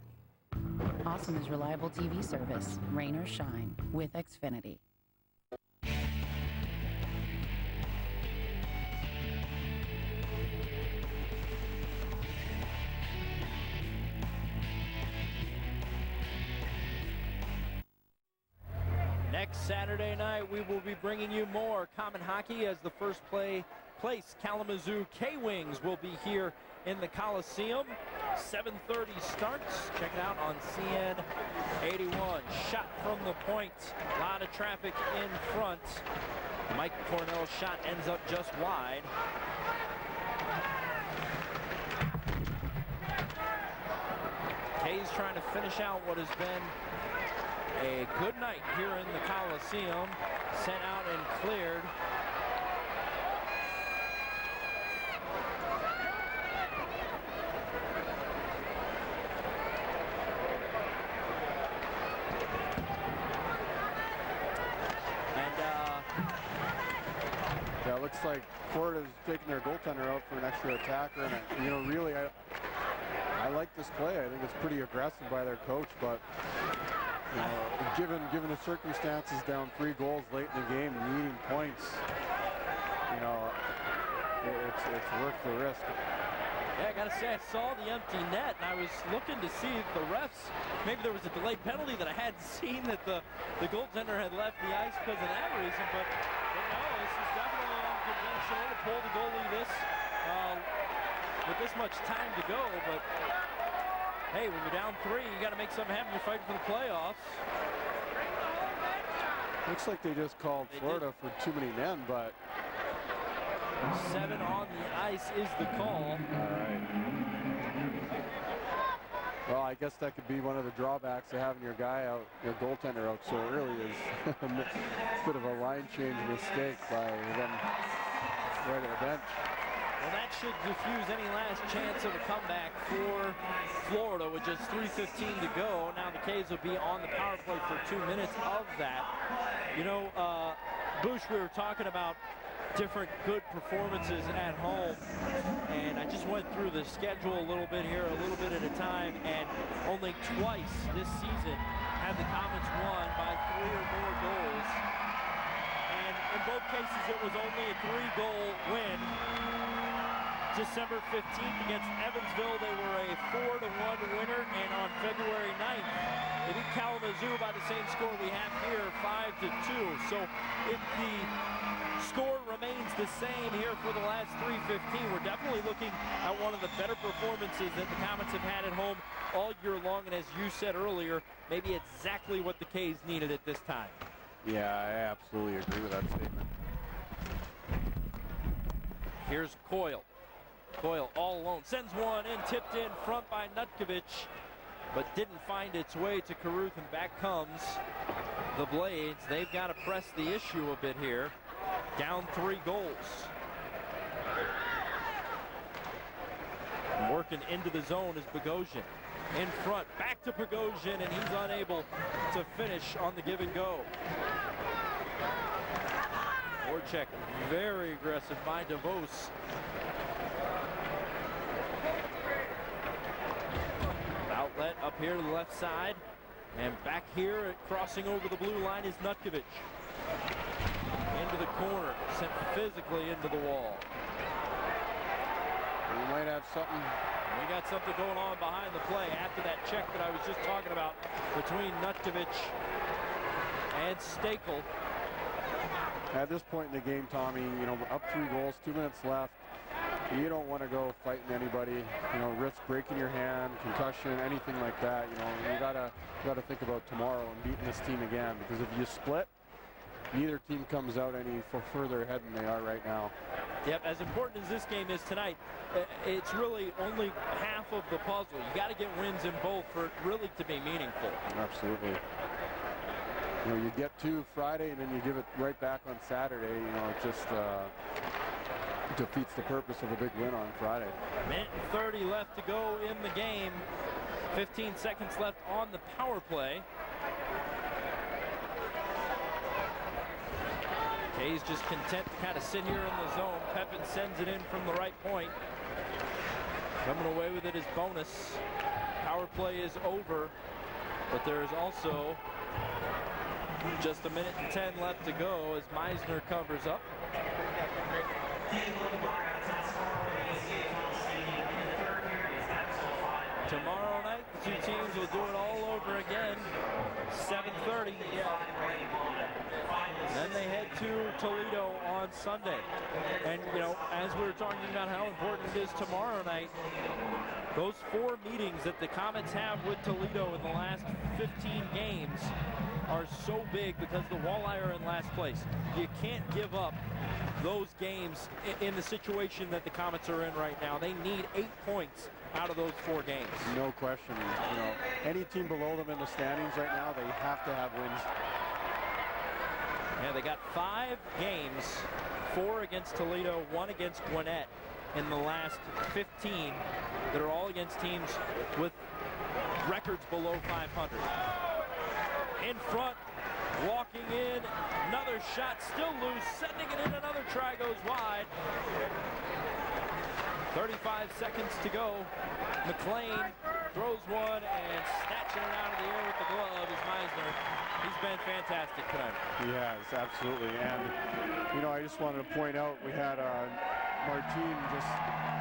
S8: Awesome is reliable TV service, rain or shine, with Xfinity.
S1: Next Saturday night, we will be bringing you more common hockey as the first place Kalamazoo K-Wings will be here in the Coliseum. 7:30 starts. Check it out on CN 81. Shot from the point. A lot of traffic in front. Mike Cornell's shot ends up just wide. K's trying to finish out what has been a good night here in the Coliseum. Sent out and cleared.
S2: Yeah, it looks like Florida's taking their goaltender out for an extra attacker, and you know, really, I like this play. I think it's pretty aggressive by their coach, but you know, given the circumstances, down 3 goals late in the game, needing points, you know, it's worth the risk.
S1: Yeah, I gotta say, I saw the empty net, and I was looking to see if the refs, maybe there was a delayed penalty that I hadn't seen, that the goaltender had left the ice because of that reason, but no, this is definitely unconventional to pull the goalie with this much time to go, but hey, when you're down 3, you gotta make something happen. You're fighting for the playoffs.
S2: Looks like they just called Florida for too many men, but
S1: 7 on the ice is the call.
S2: All right. Well, I guess that could be one of the drawbacks of having your guy out, your goaltender out so early, is a bit of a line change mistake by them right at the bench.
S1: Well, that should diffuse any last chance of a comeback for Florida with just 3:15 to go. Now the K's will be on the power play for 2 minutes of that. You know, Bush, we were talking about different good performances at home, and I just went through the schedule a little bit here, a little bit at a time, and only twice this season have the Komets won by 3 or more goals, and in both cases it was only a 3-goal win. December 15th against Evansville, they were a 4-1 winner, and on February 9th they beat Kalamazoo by the same score we have here, 5-2. So if the score remains the same here for the last 3:15, we're definitely looking at one of the better performances that the Komets have had at home all year long, and as you said earlier, maybe exactly what the K's needed at this time.
S2: Yeah, I absolutely agree with that statement.
S1: Here's Coyle. Coyle all alone, sends one in, tipped in front by Nutkevitch, but didn't find its way to Carruth, and back comes the Blades. They've got to press the issue a bit here. Down 3 goals. And working into the zone is Bogosian. In front, back to Bogosian, and he's unable to finish on the give and go. Forecheck, very aggressive by DeVos. Outlet up here to the left side, and back here crossing over the blue line is Nutkevitch. Into the corner, sent physically into the wall.
S2: We might have something.
S1: We got something going on behind the play after that check that I was just talking about between Nutkevitch and Stapel.
S2: At this point in the game, Tommy, you know, up 3 goals, 2 minutes left. You don't want to go fighting anybody, you know, risk breaking your hand, concussion, anything like that. You know, you gotta think about tomorrow and beating this team again, because if you split, neither team comes out any further ahead than they are right now.
S1: Yep, as important as this game is tonight, it's really only half of the puzzle. You got to get wins in both for it really to be meaningful.
S2: Absolutely. You know, you get 2 Friday and then you give it right back on Saturday. You know, it's just defeats the purpose of a big win on Friday.
S1: Minute and 30 left to go in the game. 15 seconds left on the power play. Kay's just content to kind of sit here in the zone. Pepin sends it in from the right point. Coming away with it is bonus. Power play is over, but there is also just a minute and 10 left to go as Meisner covers up. Tomorrow night, the two teams will do it all over again. 7:30. Then they head to Toledo on Sunday. And, you know, as we were talking about how important it is tomorrow night, those 4 meetings that the Komets have with Toledo in the last 15 games are so big because the Walleye are in last place. You can't give up those games in the situation that the Komets are in right now. They need 8 points out of those 4 games.
S2: No question. You know, any team below them in the standings right now, they have to have wins.
S1: And they got 5 games, 4 against Toledo, 1 against Gwinnett in the last 15 that are all against teams with records below 500. In front, walking in, another shot still loose, sending it in, another try goes wide. 35 seconds to go. McLean throws one and snatching it out of the air with the glove is Meisner. He's been fantastic tonight.
S2: He has, absolutely. And, you know, I just wanted to point out we had Martine just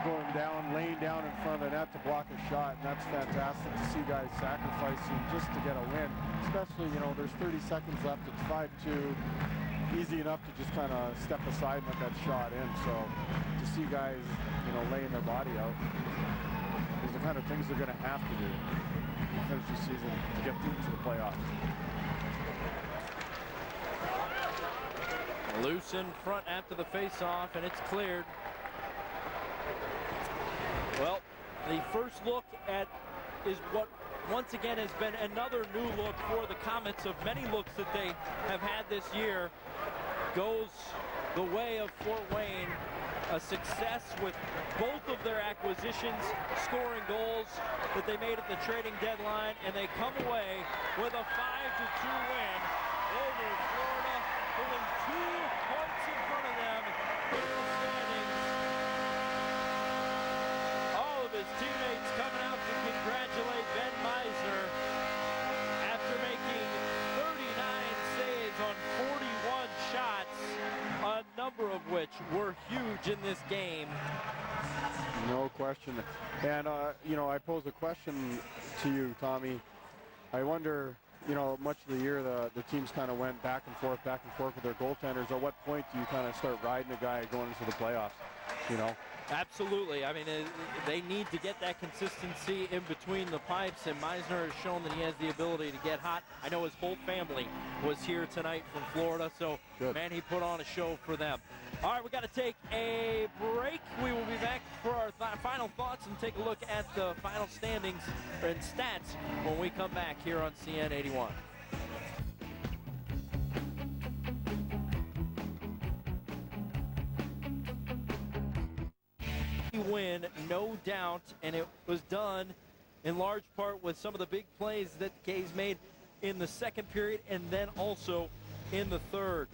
S2: going down, laying down in front of the net to block a shot, and that's fantastic to see guys sacrificing just to get a win. Especially, you know, there's 30 seconds left, it's 5-2. Easy enough to just kind of step aside and let that shot in. So to see guys, you know, laying their body out, these are the kind of things they're going to have to do to finish the season to get to the playoffs.
S1: Loose in front after the face-off, and it's cleared. Well, the first look at is what once again has been another new look for the Komets of many looks that they have had this year. Goes the way of Fort Wayne. A success with both of their acquisitions, scoring goals that they made at the trading deadline, and they come away with a 5-2 win over Florida, putting 2 points in front of them in the standings. All of his teammates coming out to congratulate Ben Meisner after making 39 saves on 41 shots, a number of which were huge in this game.
S2: No question. And, you know, I pose a question to you, Tommy. I wonder, you know, much of the year the teams kind of went back and forth with their goaltenders. At what point do you kind of start riding a guy going into the playoffs, you know?
S1: Absolutely. I mean, they need to get that consistency in between the pipes, and Meisner has shown that he has the ability to get hot. I know his whole family was here tonight from Florida, so,
S2: good. Man,
S1: he put on a show for them. All right, we got to take a break. We will be back for our final thoughts and take a look at the final standings and stats when we come back here on CN 81. Win, no doubt, and it was done in large part with some of the big plays that the K's made in the second period and then also in the third.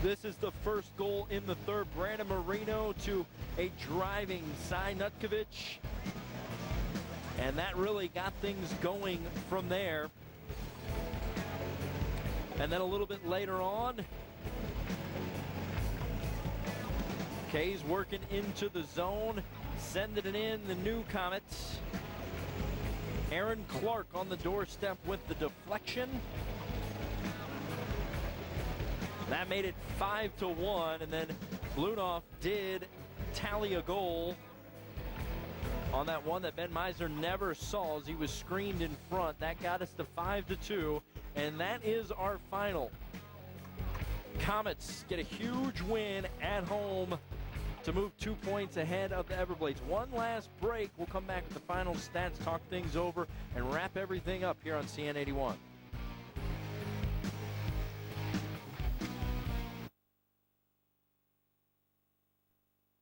S1: This is the first goal in the third. Brandon Marino to a driving Nutkevitch, and that really got things going from there. And then a little bit later on, K's working into the zone, sending it in, the new Komets. Aaron Clarke on the doorstep with the deflection. That made it 5-1, and then Blunoff did tally a goal on that one that Ben Meisner never saw as he was screened in front. That got us to 5-2, and that is our final. Komets get a huge win at home to move 2 points ahead of the Everblades. One last break. We'll come back with the final stats, talk things over, and wrap everything up here on CN 81.